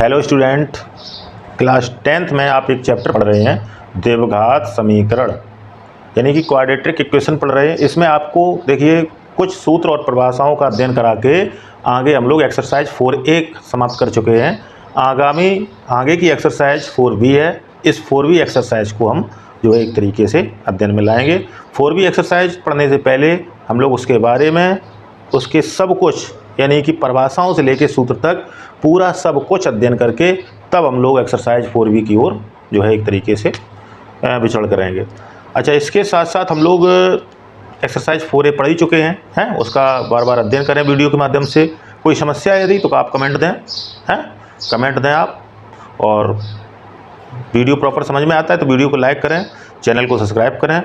Hello student, class 10th में आप एक चैप्टर पढ़ रहे हैं द्विघात समीकरण यानी कि क्वाड्रेटिक इक्वेशन पढ़ रहे हैं। इसमें आपको देखिए कुछ सूत्र और परिभाषाओं का अध्ययन करा के आगे हम लोग एक्सरसाइज 4A समाप्त कर चुके हैं। आगे की एक्सरसाइज 4B है। इस 4B एक्सरसाइज को हम जो है एक तरीके से अध्ययन में लाएंगे। 4B एक्सरसाइज पढ़ने से पहले हम लोग उसके बारे में उसके सब कुछ यानी कि परिभाषाओं से लेकर सूत्र तक पूरा सब कुछ अध्ययन करके तब हम लोग एक्सरसाइज 4B की ओर जो है एक तरीके से विचरण करेंगे। अच्छा, इसके साथ साथ हम लोग एक्सरसाइज 4A पढ़ ही चुके हैं उसका बार बार अध्ययन करें वीडियो के माध्यम से। कोई समस्या यदि तो आप कमेंट दें, कमेंट दें आप। और वीडियो प्रॉपर समझ में आता है तो वीडियो को लाइक करें, चैनल को सब्सक्राइब करें,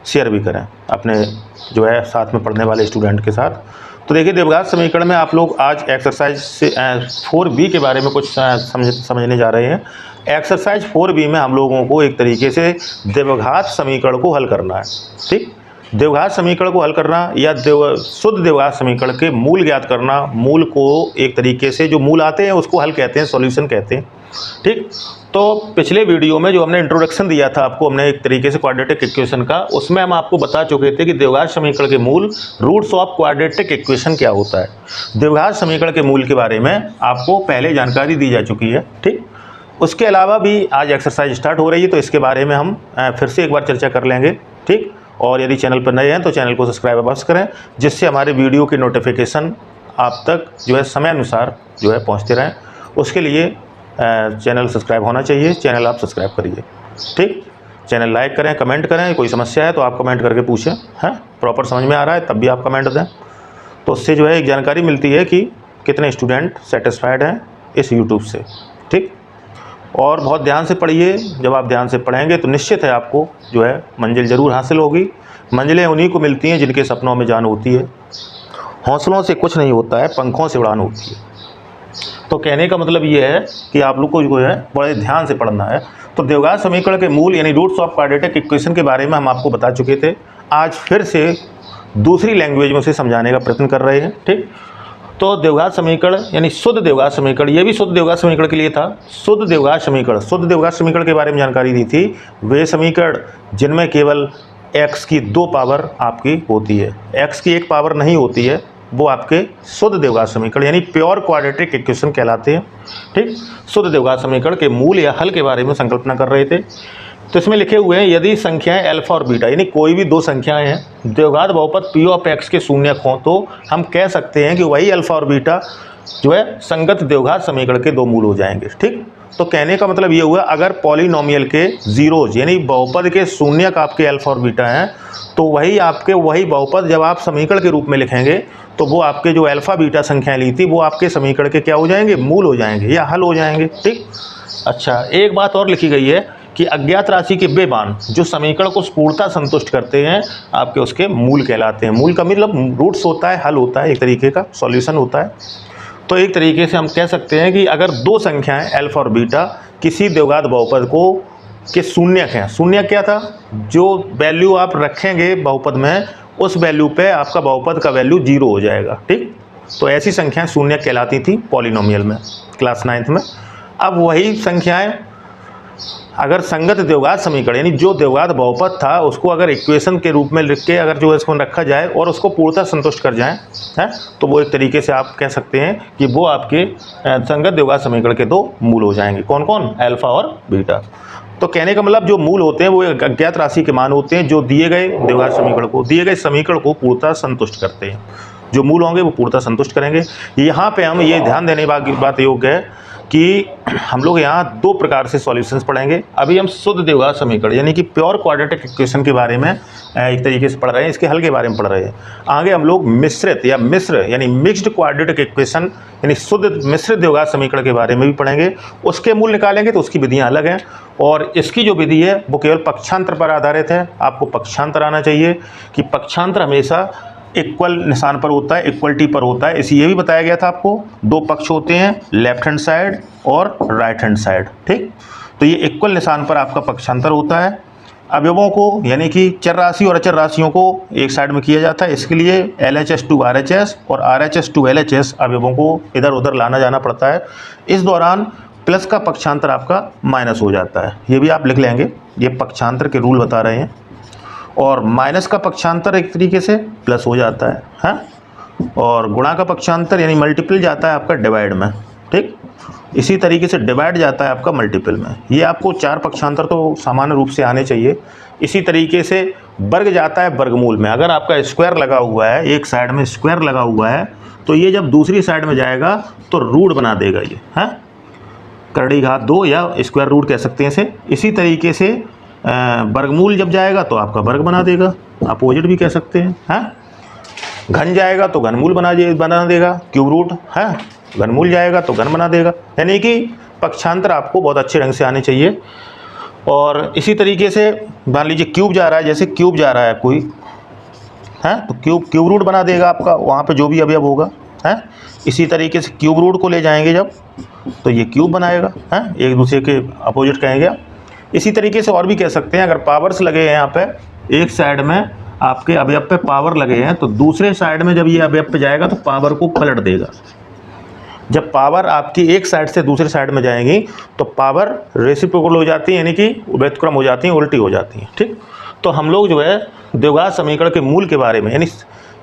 शेयर भी करें अपने जो है साथ में पढ़ने वाले स्टूडेंट के साथ। तो देखिए, द्विघात समीकरण में आप लोग आज एक्सरसाइज से 4B के बारे में कुछ समझने जा रहे हैं। एक्सरसाइज 4B में हम लोगों को एक तरीके से द्विघात समीकरण को हल करना है। ठीक, द्विघात समीकरण को हल करना या शुद्ध द्विघात समीकरण के मूल ज्ञात करना। मूल को एक तरीके से जो मूल आते हैं उसको हल कहते हैं, सॉल्यूशन कहते हैं। ठीक, तो पिछले वीडियो में जो हमने इंट्रोडक्शन दिया था आपको, हमने एक तरीके से क्वाड्रेटिक इक्वेशन का, उसमें हम आपको बता चुके थे कि द्विघात समीकरण के मूल रूट्स ऑफ क्वाड्रेटिक इक्वेशन क्या होता है। द्विघात समीकरण के मूल के बारे में आपको पहले जानकारी दी जा चुकी है। ठीक, उसके अलावा भी आज एक्सरसाइज स्टार्ट हो रही है तो इसके बारे में हम फिर से एक बार चर्चा कर लेंगे। ठीक, और यदि चैनल पर नए हैं तो चैनल को सब्सक्राइब अवश्य करें, जिससे हमारे वीडियो की नोटिफिकेशन आप तक जो है समय अनुसार जो है पहुँचते रहें। उसके लिए चैनल सब्सक्राइब होना चाहिए, चैनल आप सब्सक्राइब करिए। ठीक, चैनल लाइक करें, कमेंट करें। कोई समस्या है तो आप कमेंट करके पूछें, प्रॉपर समझ में आ रहा है तब भी आप कमेंट दें। तो उससे जो है एक जानकारी मिलती है कि कितने स्टूडेंट सेटिस्फाइड हैं इस यूट्यूब से। ठीक, और बहुत ध्यान से पढ़िए। जब आप ध्यान से पढ़ेंगे तो निश्चित है आपको जो है मंजिल ज़रूर हासिल होगी। मंजिलें उन्हीं को मिलती हैं जिनके सपनों में जान होती है। हौसलों से कुछ नहीं होता है, पंखों से उड़ान होती है। तो कहने का मतलब ये है कि आप लोग को जो है बड़े ध्यान से पढ़ना है। तो द्विघात समीकरण के मूल यानी रूट्स ऑफ क्वाड्रेटिक इक्वेशन के बारे में हम आपको बता चुके थे। आज फिर से दूसरी लैंग्वेज में उसे समझाने का प्रयत्न कर रहे हैं। ठीक, तो द्विघात समीकरण यानी शुद्ध द्विघात समीकरण, ये भी शुद्ध द्विघात समीकरण के लिए था। शुद्ध द्विघात समीकरण के बारे में जानकारी दी थी। वे समीकरण जिनमें केवल x की 2 पावर आपकी होती है, x की 1 पावर नहीं होती है, वो आपके शुद्ध द्विघात समीकरण यानी प्योर क्वाड्रेटिक इक्वेशन कहलाते हैं। ठीक, शुद्ध द्विघात समीकरण के मूल या हल के बारे में संकल्पना कर रहे थे। तो इसमें लिखे हुए हैं, यदि संख्याएं अल्फा और बीटा यानी कोई भी 2 संख्याएं हैं, द्विघात बहुपद p ऑफ x के शून्यक हों तो हम कह सकते हैं कि वही अल्फा और बीटा जो है संगत द्विघात समीकरण के 2 मूल हो जाएंगे। ठीक, तो कहने का मतलब ये हुआ, अगर पॉलिनोमियल के जीरोज यानी बहुपद के शून्यक आपके अल्फा और बीटा हैं तो वही बहुपद जब आप समीकरण के रूप में लिखेंगे तो वो आपके जो अल्फा बीटा संख्याएं ली थी वो आपके समीकरण के क्या हो जाएंगे, मूल हो जाएंगे या हल हो जाएंगे। ठीक, अच्छा, एक बात और लिखी गई है कि अज्ञात राशि के वे मान जो समीकरण को पूर्णतः संतुष्ट करते हैं आपके उसके मूल कहलाते हैं। मूल का मतलब रूट्स होता है, हल होता है, एक तरीके का सॉल्यूशन होता है। तो एक तरीके से हम कह सकते हैं कि अगर 2 संख्याएं अल्फा और बीटा किसी द्विघात बहुपद को के शून्यक हैं, शून्यक क्या था, जो वैल्यू आप रखेंगे बहुपद में उस वैल्यू पे आपका बहुपद का वैल्यू 0 हो जाएगा। ठीक, तो ऐसी संख्याएं शून्यक कहलाती थी पॉलिनोमियल में क्लास 9th में। अब वही संख्याएं अगर संगत द्विघात समीकरण यानी जो द्विघात बहुपद था उसको अगर इक्वेशन के रूप में लिख के अगर जो इसको रखा जाए और उसको पूर्णतः संतुष्ट कर जाए तो वो एक तरीके से आप कह सकते हैं कि वो आपके संगत द्विघात समीकरण के 2 मूल हो जाएंगे। कौन कौन, अल्फा और बीटा। तो कहने का मतलब जो मूल होते हैं वो एक अज्ञात राशि के मान होते हैं जो दिए गए समीकरण को पूर्णतः संतुष्ट करते हैं। जो मूल होंगे वो पूर्णतः संतुष्ट करेंगे। यहाँ पे हम ये ध्यान देने की बात योग्य है कि हम लोग यहाँ 2 प्रकार से सॉल्यूशंस पढ़ेंगे। अभी हम शुद्ध द्विघात समीकरण यानी कि प्योर क्वाड्रेटिक इक्वेशन के बारे में एक तरीके से पढ़ रहे हैं, इसके हल के बारे में पढ़ रहे हैं। आगे हम लोग मिश्रित या मिश्र यानी मिक्स्ड क्वाड्रेटिक इक्वेशन यानी शुद्ध मिश्रित द्विघात समीकरण के बारे में भी पढ़ेंगे। उसके मूल निकालेंगे तो उसकी विधियाँ अलग हैं और इसकी जो विधि है वो केवल पक्षांतर पर आधारित है। आपको पक्षांतर आना चाहिए कि पक्षांतर हमेशा इक्वल निशान पर होता है, इक्वलिटी पर होता है। इसी ये भी बताया गया था आपको, 2 पक्ष होते हैं, लेफ्ट हैंड साइड और राइट हैंड साइड। ठीक, तो ये इक्वल निशान पर आपका पक्षांतर होता है। अवयवों को यानी कि चर राशि और अचर राशियों को एक साइड में किया जाता है। इसके लिए LHS to RHS और RHS to LHS अवयवों को इधर उधर लाना जाना पड़ता है। इस दौरान प्लस का पक्षांतर आपका माइनस हो जाता है, ये भी आप लिख लेंगे, ये पक्षांतर के रूल बता रहे हैं। और माइनस का पक्षांतर एक तरीके से प्लस हो जाता है, हाँ। और गुणा का पक्षांतर यानी मल्टीपल जाता है आपका डिवाइड में, ठीक। इसी तरीके से डिवाइड जाता है आपका मल्टीपल में। ये आपको 4 पक्षांतर तो सामान्य रूप से आने चाहिए। इसी तरीके से वर्ग जाता है वर्गमूल में। अगर आपका स्क्वायर लगा हुआ है, एक साइड में स्क्वायर लगा हुआ है, तो ये जब दूसरी साइड में जाएगा तो रूट बना देगा ये, हाँ, करड़ी घात 2 या स्क्वायर रूट कह सकते हैं इसे। इसी तरीके से वर्गमूल जब जाएगा तो आपका वर्ग बना देगा, अपोजिट भी कह सकते हैं, हाँ। घन जाएगा तो घनमूल बना देगा, क्यूब रूट, हाँ। घनमूल जाएगा तो घन बना देगा। यानी कि पक्षांतर आपको बहुत अच्छे ढंग से आने चाहिए। और इसी तरीके से मान लीजिए क्यूब जा रहा है, जैसे क्यूब जा रहा है कोई, है, तो क्यूब रूट बना देगा आपका, वहाँ पे जो भी अवयव होगा, है। इसी तरीके से क्यूब रूट को ले जाएंगे जब, तो ये क्यूब बनाएगा, है, एक दूसरे के अपोजिट कहेंगे। इसी तरीके से और भी कह सकते हैं, अगर पावर्स लगे हैं यहाँ पे, एक साइड में आपके अवयव पे पावर लगे हैं, तो दूसरे साइड में जब ये अवयव पे जाएगा तो पावर को पलट देगा। जब पावर आपकी एक साइड से दूसरे साइड में जाएंगी तो पावर रेसिप्रोकल हो जाती है, यानी कि व्यतिक्रम हो जाती हैं, उल्टी हो जाती हैं, ठीक। तो हम लोग जो है द्विघात समीकरण के मूल के बारे में, यानी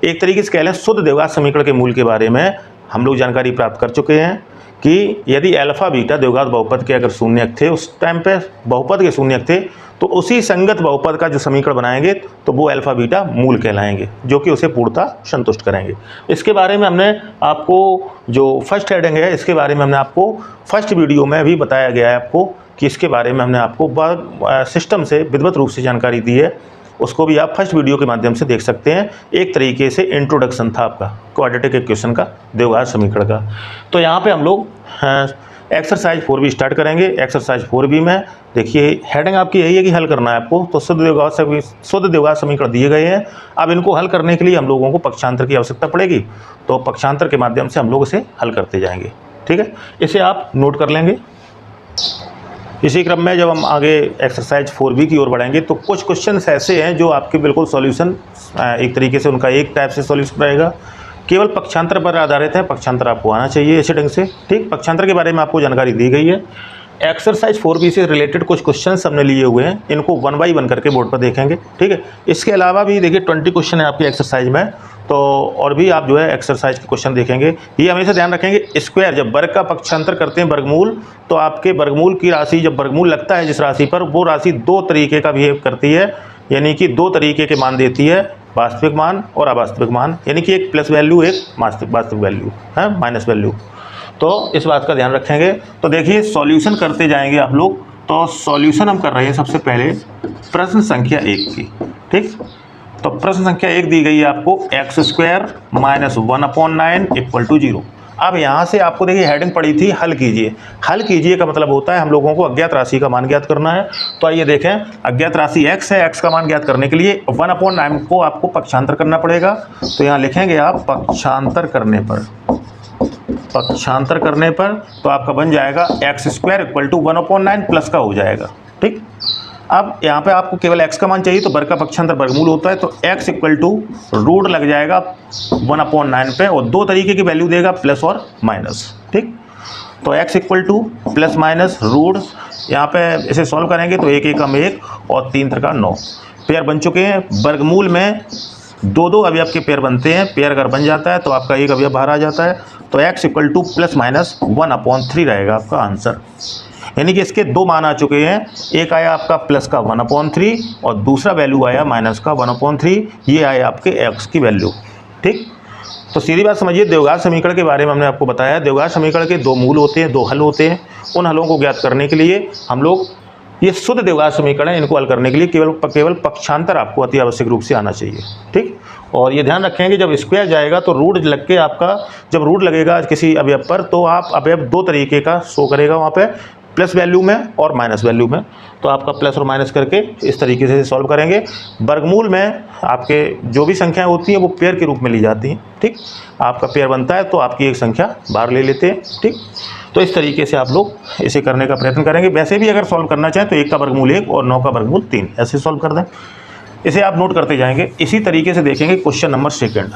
एक तरीके से कह लें शुद्ध द्विघात समीकरण के मूल के बारे में हम लोग जानकारी प्राप्त कर चुके हैं कि यदि अल्फा बीटा द्विघात बहुपद के अगर शून्यक थे, उस टाइम पे बहुपद के शून्यक थे, तो उसी संगत बहुपद का जो समीकरण बनाएंगे तो वो अल्फा बीटा मूल कहलाएंगे, जो कि उसे पूर्णतः संतुष्ट करेंगे। इसके बारे में हमने आपको जो फर्स्ट हेडिंग है, इसके बारे में हमने आपको फर्स्ट वीडियो में भी बताया गया है आपको कि इसके बारे में हमने आपको सिस्टम से विधिवत रूप से जानकारी दी है। उसको भी आप फर्स्ट वीडियो के माध्यम से देख सकते हैं। एक तरीके से इंट्रोडक्शन था आपका क्वाड्रेटिक इक्वेशन का, द्विघात समीकरण का। तो यहाँ पे हम लोग एक्सरसाइज 4B स्टार्ट करेंगे। एक्सरसाइज 4B में देखिए हेडिंग आपकी यही है कि हल करना है आपको। तो शुद्ध द्विघात समीकरण दिए गए हैं। अब इनको हल करने के लिए हम लोगों को पक्षांतर की आवश्यकता पड़ेगी, तो पक्षांतर के माध्यम से हम लोग इसे हल करते जाएंगे, ठीक है। इसे आप नोट कर लेंगे। इसी क्रम में जब हम आगे एक्सरसाइज 4B की ओर बढ़ेंगे तो कुछ क्वेश्चंस ऐसे हैं जो आपके बिल्कुल सॉल्यूशन एक तरीके से उनका एक टाइप से सॉल्यूशन रहेगा, केवल पक्षांतर पर आधारित है। पक्षांतर आपको आना चाहिए इसी ढंग से, ठीक। पक्षांतर के बारे में आपको जानकारी दी गई है। एक्सरसाइज 4B से रिलेटेड कुछ क्वेश्चंस हमने लिए हुए हैं, इनको 1 बाई 1 करके बोर्ड पर देखेंगे, ठीक है। इसके अलावा भी देखिए 20 क्वेश्चन है आपकी एक्सरसाइज में, तो और भी आप जो है एक्सरसाइज के क्वेश्चन देखेंगे। ये हमेशा ध्यान रखेंगे, स्क्वायर जब वर्ग का पक्षांतर करते हैं वर्गमूल, तो आपके वर्गमूल की राशि जब वर्गमूल लगता है जिस राशि पर, वो राशि 2 तरीके का बिहेव करती है, यानी कि 2 तरीके के मान देती है, वास्तविक मान और अवास्तविक मान, यानी कि एक प्लस वैल्यू, एक वास्तविक वैल्यू है, माइनस वैल्यू। तो इस बात का ध्यान रखेंगे। तो देखिए सॉल्यूशन करते जाएंगे आप लोग। तो सॉल्यूशन हम कर रहे हैं सबसे पहले प्रश्न संख्या 1 की, ठीक। तो प्रश्न संख्या 1 दी गई है आपको, x² - 1/9 = 0। अब यहाँ से आपको देखिए हेडिंग पड़ी थी हल कीजिए। हल कीजिए का मतलब होता है हम लोगों को अज्ञात राशि का मान ज्ञात करना है। तो आइए देखें, अज्ञात राशि x है, x का मान ज्ञात करने के लिए 1/9 को आपको पक्षांतर करना पड़ेगा। तो यहाँ लिखेंगे आप पक्षांतर करने पर, पक्षांतर करने पर तो आपका बन जाएगा x² = 1/9 प्लस का हो जाएगा, ठीक। अब यहाँ पे आपको केवल x का मान चाहिए, तो वर्ग का पक्षांतर वर्गमूल होता है, तो x = रूट लग जाएगा 1/9 पे, और 2 तरीके की वैल्यू देगा, प्लस और माइनस, ठीक। तो x = प्लस माइनस रूट, यहाँ पे इसे सॉल्व करेंगे तो 1 एकम 1 और 3 त्रिका 9 पेयर बन चुके हैं। वर्गमूल में 2 अवयव के पेयर बनते हैं, पेयर अगर बन जाता है तो आपका एक अवयव बाहर आ जाता है। तो x = प्लस माइनस 1/3 रहेगा आपका आंसर। यानी कि इसके 2 मान आ चुके हैं, एक आया आपका प्लस का 1/3 और दूसरा वैल्यू आया माइनस का 1/3। ये आया आपके x की वैल्यू, ठीक। तो सीधी बात समझिए, द्विघात समीकरण के बारे में हमने आपको बताया। द्विघात समीकरण के 2 मूल होते हैं, 2 हल होते हैं। उन हलों को ज्ञात करने के लिए हम लोग ये शुद्ध द्विघात समीकरण है, इनको हल करने के लिए केवल पक्षांतर आपको अति आवश्यक रूप से आना चाहिए, ठीक। और ये ध्यान रखेंगे जब स्क्वायर जाएगा तो रूट लग के आपका, जब रूट लगेगा किसी अवयव पर तो आप अवयव 2 तरीके का शो करेगा वहाँ पे, प्लस वैल्यू में और माइनस वैल्यू में। तो आपका प्लस और माइनस करके इस तरीके से सॉल्व करेंगे। वर्गमूल में आपके जो भी संख्याएं होती हैं वो पेयर के रूप में ली जाती हैं, ठीक। आपका पेयर बनता है तो आपकी एक संख्या बाहर ले लेते हैं, ठीक। तो इस तरीके से आप लोग इसे करने का प्रयत्न करेंगे। वैसे भी अगर सॉल्व करना चाहें तो 1 का वर्गमूल 1 और 9 का वर्गमूल 3 ऐसे सॉल्व कर दें। इसे आप नोट करते जाएंगे। इसी तरीके से देखेंगे क्वेश्चन नंबर 2।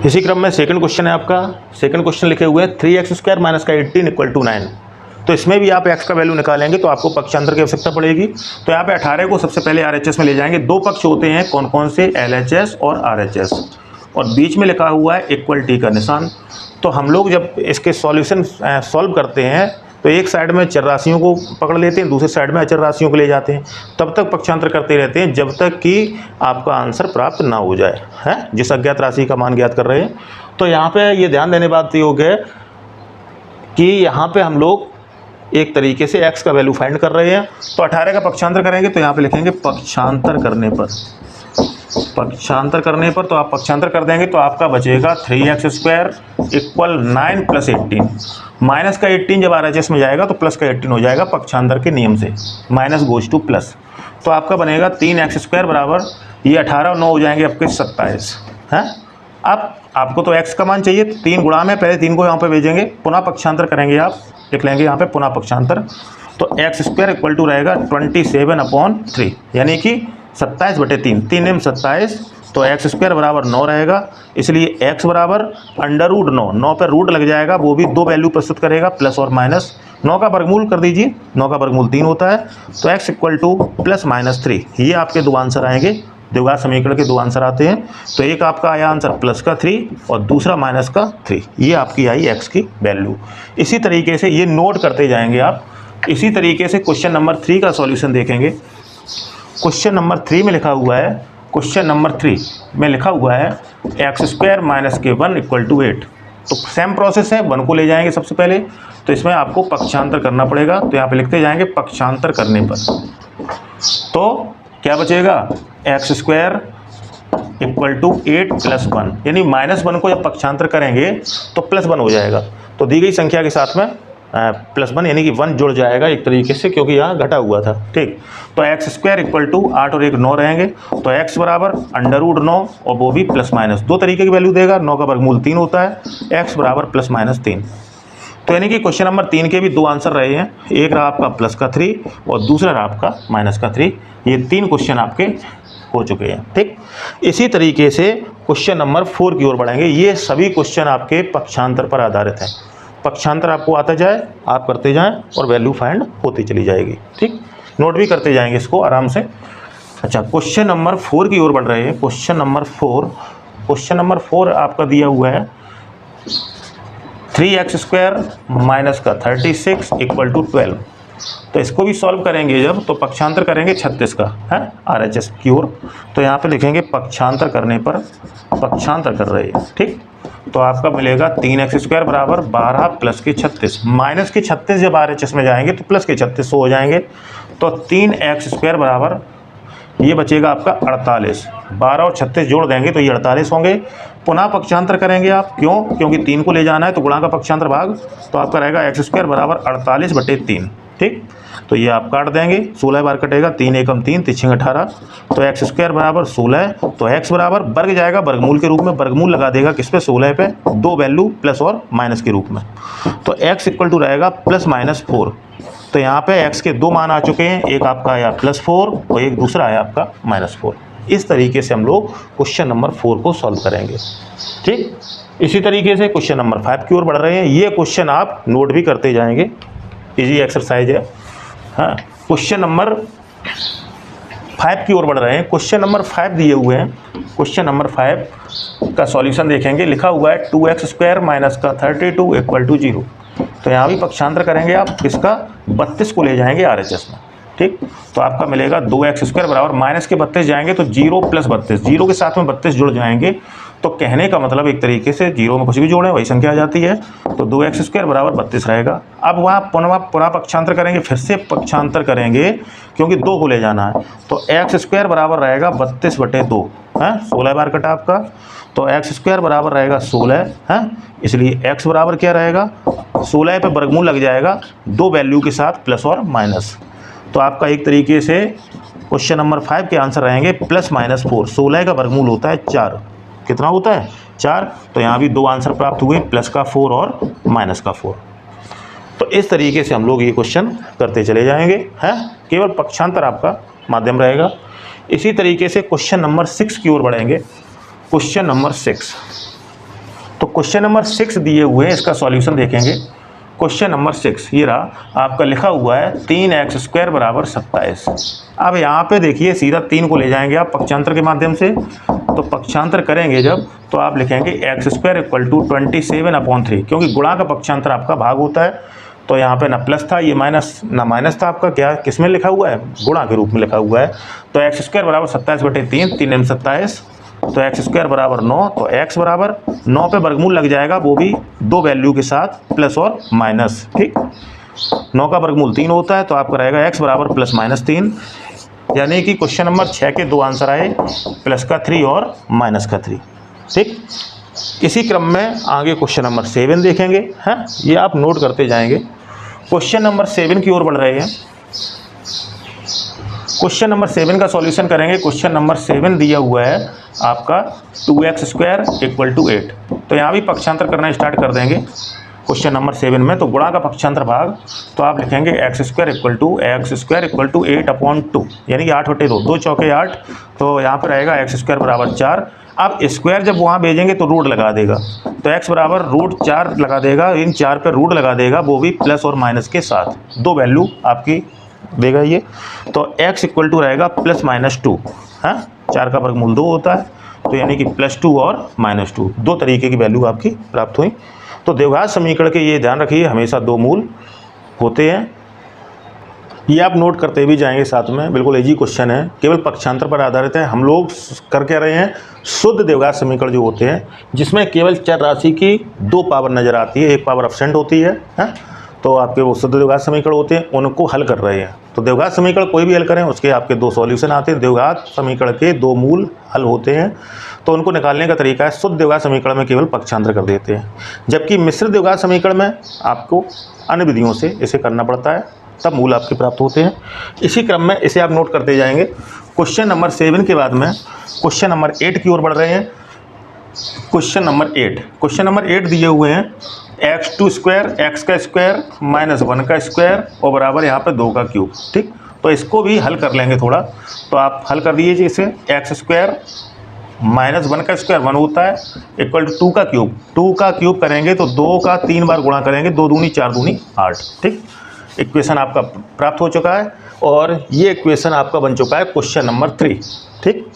इसी क्रम में सेकंड क्वेश्चन है आपका। सेकंड क्वेश्चन लिखे हुए हैं 3x² - 18 = 9। तो इसमें भी आप x का वैल्यू निकालेंगे तो आपको पक्षांतर की आवश्यकता पड़ेगी। तो यहाँ पे 18 को सबसे पहले RHS में ले जाएंगे। दो पक्ष होते हैं कौन कौन से, LHS और RHS, और बीच में लिखा हुआ है इक्वलिटी का निशान। तो हम लोग जब इसके सॉल्यूशन सॉल्व करते हैं तो एक साइड में चर राशियों को पकड़ लेते हैं, दूसरे साइड में अचर राशियों को ले जाते हैं, तब तक पक्षांतर करते रहते हैं जब तक कि आपका आंसर प्राप्त ना हो जाए, है जिस अज्ञात राशि का मान ज्ञात कर रहे हैं। तो यहाँ पे ये ध्यान देने बात योग है कि यहाँ पे हम लोग एक तरीके से x का वैल्यू फाइंड कर रहे हैं। तो 18 का पक्षांतर करेंगे तो यहाँ पे लिखेंगे पक्षांतर करने पर, पक्षांतर करने पर तो आप पक्षांतर कर देंगे तो आपका बचेगा 3x² = 9 + 18। माइनस का 18 जब RHS में जाएगा तो प्लस का 18 हो जाएगा पक्षांतर के नियम से, माइनस गोज टू प्लस। तो आपका बनेगा 3x² बराबर ये 18 और 9 हो जाएंगे आपके 27 हैं। अब आपको तो x का मान चाहिए, 3 गुणा में पहले 3 को यहाँ पे भेजेंगे, पुनः पक्षांतर करेंगे, आप लिख लेंगे यहाँ पे पुनः पक्षांतर। तो x² = रहेगा 27/3 यानी कि 27/3, 3 में 27, तो x² बराबर 9 रहेगा। इसलिए x बराबर √9, 9 पर रूट लग जाएगा, वो भी दो वैल्यू प्रस्तुत करेगा प्लस और माइनस। 9 का वर्गमूल कर दीजिए, 9 का वर्गमूल 3 होता है, तो x = +-3। ये आपके दो आंसर आएंगे, द्विघात समीकरण के दो आंसर आते हैं। तो एक आपका आया आंसर प्लस का 3 और दूसरा माइनस का 3, ये आपकी आई x की वैल्यू। इसी तरीके से ये नोट करते जाएंगे आप। इसी तरीके से क्वेश्चन नंबर 3 का सॉल्यूशन देखेंगे। क्वेश्चन नंबर 3 में लिखा हुआ है, क्वेश्चन नंबर 3 में लिखा हुआ है x² - k1 = 8। तो सेम प्रोसेस है, 1 को ले जाएंगे सबसे पहले, तो इसमें आपको पक्षांतर करना पड़ेगा। तो यहाँ पे लिखते जाएंगे पक्षांतर करने पर, तो क्या बचेगा x² = 8 + 1, यानी -1 को जब पक्षांतर करेंगे तो +1 हो जाएगा। तो दी गई संख्या के साथ में +1 यानी कि 1 जुड़ जाएगा एक तरीके से, क्योंकि यहाँ घटा हुआ था, ठीक। तो x² = 8 और 1 9 रहेंगे, तो x बराबर √9 और वो भी +- दो तरीके की वैल्यू देगा। 9 का वर्गमूल 3 होता है, x बराबर +-3। तो यानी कि क्वेश्चन नंबर 3 के भी दो आंसर रहे हैं, एक रहा आपका प्लस का 3 और दूसरा रहा आपका माइनस का 3। ये 3 क्वेश्चन आपके हो चुके हैं, ठीक। इसी तरीके से क्वेश्चन नंबर 4 की ओर बढ़ेंगे। ये सभी क्वेश्चन आपके पक्षांतर पर आधारित हैं। पक्षांतर आपको आता जाए, आप करते जाएं और वैल्यू फाइंड होती चली जाएगी, ठीक। नोट भी करते जाएंगे इसको आराम से। अच्छा, क्वेश्चन नंबर 4 की ओर बढ़ रहे हैं। क्वेश्चन नंबर 4 आपका दिया हुआ है 3x² - 36 = 12। तो इसको भी सॉल्व करेंगे जब, तो पक्षांतर करेंगे 36 का, है RHS की ओर। तो यहाँ पे लिखेंगे पक्षांतर करने पर, पक्षांतर कर रहे हैं, ठीक। तो आपका मिलेगा 3x² बराबर 12 + के 36, माइनस के 36 जब RHS में जाएंगे तो प्लस के 36 हो जाएंगे। तो 3x² बराबर ये बचेगा आपका 48, 12 और 36 जोड़ देंगे तो ये 48 होंगे। पुनः पक्षांतर करेंगे आप, क्यों? क्योंकि 3 को ले जाना है, तो गुणा का पक्षांतर भाग, तो आपका रहेगा x² बराबर 48/3, ठीक। तो ये आप काट देंगे, 16 बार कटेगा, 3 एकम 3, 3 18, तो x² बराबर 16। तो x बराबर वर्ग जाएगा वर्गमूल के रूप में, वर्गमूल लगा देगा किस पे, 16 पे, दो वैल्यू प्लस और माइनस के रूप में। तो x = रहेगा +-4। तो यहाँ पे x के दो मान आ चुके हैं, एक आपका आया +4 और एक दूसरा आया आपका -4। इस तरीके से हम लोग क्वेश्चन नंबर 4 को सॉल्व करेंगे, ठीक। इसी तरीके से क्वेश्चन नंबर 5 की ओर बढ़ रहे हैं। ये क्वेश्चन आप नोट भी करते जाएंगे, इजी एक्सरसाइज है। हाँ, क्वेश्चन नंबर 5 की ओर बढ़ रहे हैं। क्वेश्चन नंबर 5 दिए हुए हैं। क्वेश्चन नंबर 5 का सॉल्यूशन देखेंगे। लिखा हुआ है 2x² - 32 = 0। तो यहाँ भी पक्षांतर करेंगे आप, किसका, 32 को ले जाएंगे RHS में, ठीक। तो आपका मिलेगा 2x² बराबर, माइनस के 32 जाएंगे तो 0 + 32, 0 के साथ में 32 जुड़ जाएंगे। तो कहने का मतलब एक तरीके से 0 में कुछ भी जोड़ें वही संख्या आ जाती है। तो 2x² बराबर 32 रहेगा। अब वहाँ पुनः पक्षांतर करेंगे, फिर से पक्षांतर करेंगे क्योंकि 2 को ले जाना है। तो x² बराबर रहेगा 32/2, है 16 बार कटा आपका। तो x² बराबर रहेगा 16, है। इसलिए x बराबर क्या रहेगा, 16 पे वर्गमूल लग जाएगा दो वैल्यू के साथ प्लस और माइनस। तो आपका एक तरीके से क्वेश्चन नंबर 5 के आंसर रहेंगे +-4। 16 का वर्गमूल होता है 4, कितना होता है 4। तो यहाँ भी दो आंसर प्राप्त हुए, प्लस का 4 और माइनस का 4। तो इस तरीके से हम लोग ये क्वेश्चन करते चले जाएंगे, हैं। केवल पक्षांतर आपका माध्यम रहेगा। इसी तरीके से क्वेश्चन नंबर 6 की ओर बढ़ेंगे। क्वेश्चन नंबर 6, तो क्वेश्चन नंबर 6 दिए हुए हैं, इसका सॉल्यूशन देखेंगे। क्वेश्चन नंबर 6 ये रहा आपका, लिखा हुआ है 3x² बराबर 27। अब यहाँ पे देखिए सीधा 3 को ले जाएंगे आप पक्षांतर के माध्यम से, तो पक्षांतर करेंगे जब तो आप लिखेंगे x² = 27/3, क्योंकि गुणा का पक्षांतर आपका भाग होता है। तो यहाँ पे ना प्लस था, ये माइनस, ना माइनस था आपका, क्या किस में लिखा हुआ है, गुणा के रूप में लिखा हुआ है। तो x² बराबर 27/3, 3 m 27, तो x² बराबर 9, तो x बराबर 9 पे वर्गमूल लग जाएगा, वो भी दो वैल्यू के साथ प्लस और माइनस। ठीक, 9 का वर्गमूल 3 होता है, तो आपका रहेगा x बराबर +-3, यानी कि क्वेश्चन नंबर 6 के दो आंसर आए, +3 और -3। ठीक, इसी क्रम में आगे क्वेश्चन नंबर 7 देखेंगे, हैं, ये आप नोट करते जाएंगे। क्वेश्चन नंबर 7 की ओर बढ़ रहे हैं। क्वेश्चन नंबर 7 का सॉल्यूशन करेंगे। क्वेश्चन नंबर 7 दिया हुआ है आपका 2x² = 8। तो यहाँ भी पक्षांतर करना स्टार्ट कर देंगे क्वेश्चन नंबर 7 में। तो गुणा का पक्षांतर भाग, तो आप लिखेंगे x² = 8/2, यानी कि 8/2, 2 चौके 8, तो यहाँ पर रहेगा x² बराबर 4। अब स्क्वायर जब वहाँ भेजेंगे तो रूट लगा देगा, तो x बराबर √4 लगा देगा, इन 4 पे रूट लगा देगा, वो भी प्लस और माइनस के साथ, दो वैल्यू आपकी देगा ये। तो x = रहेगा +-2, हाँ, 4 का वर्गमूल 2 होता है, तो यानी कि +2 और -2, दो तरीके की वैल्यू आपकी प्राप्त हुई। तो द्विघात समीकरण के ये ध्यान रखिए, हमेशा दो मूल होते हैं, ये आप नोट करते भी जाएंगे साथ में। बिल्कुल इजी क्वेश्चन है, केवल पक्षांतर पर आधारित है। हम लोग कर क्या रहे हैं, शुद्ध द्विघात समीकरण जो होते हैं, जिसमें केवल चर राशि की 2 पावर नजर आती है, 1 पावर अब्सेंट होती है, तो आपके वो शुद्ध द्विघात समीकरण होते हैं, उनको हल कर रहे हैं। तो द्विघात समीकरण कोई भी हल करें, उसके आपके 2 सॉल्यूशन आते हैं। द्विघात समीकरण के 2 मूल हल होते हैं, तो उनको निकालने का तरीका है, शुद्ध द्विघात समीकरण में केवल पक्षांतर कर देते हैं, जबकि मिश्रित द्विघात समीकरण में आपको अन्य विधियों से इसे करना पड़ता है, तब मूल आपके प्राप्त होते हैं। इसी क्रम में इसे आप नोट करते जाएंगे। क्वेश्चन नंबर 7 के बाद में क्वेश्चन नंबर 8 की ओर बढ़ रहे हैं। क्वेश्चन नंबर 8 दिए हुए हैं x² x² -1 का स्क्वायर और बराबर यहाँ पे 2 का क्यूब। ठीक, तो इसको भी हल कर लेंगे थोड़ा, तो आप हल कर दीजिए इसे। x² -1 का स्क्वायर 1 होता है, = 2 का क्यूब। 2 का क्यूब करेंगे तो 2 का 3 बार गुणा करेंगे, 2 दूनी 4 दूनी 8। ठीक, इक्वेशन आपका प्राप्त हो चुका है, और ये इक्वेशन आपका बन चुका है क्वेश्चन नंबर 3। ठीक,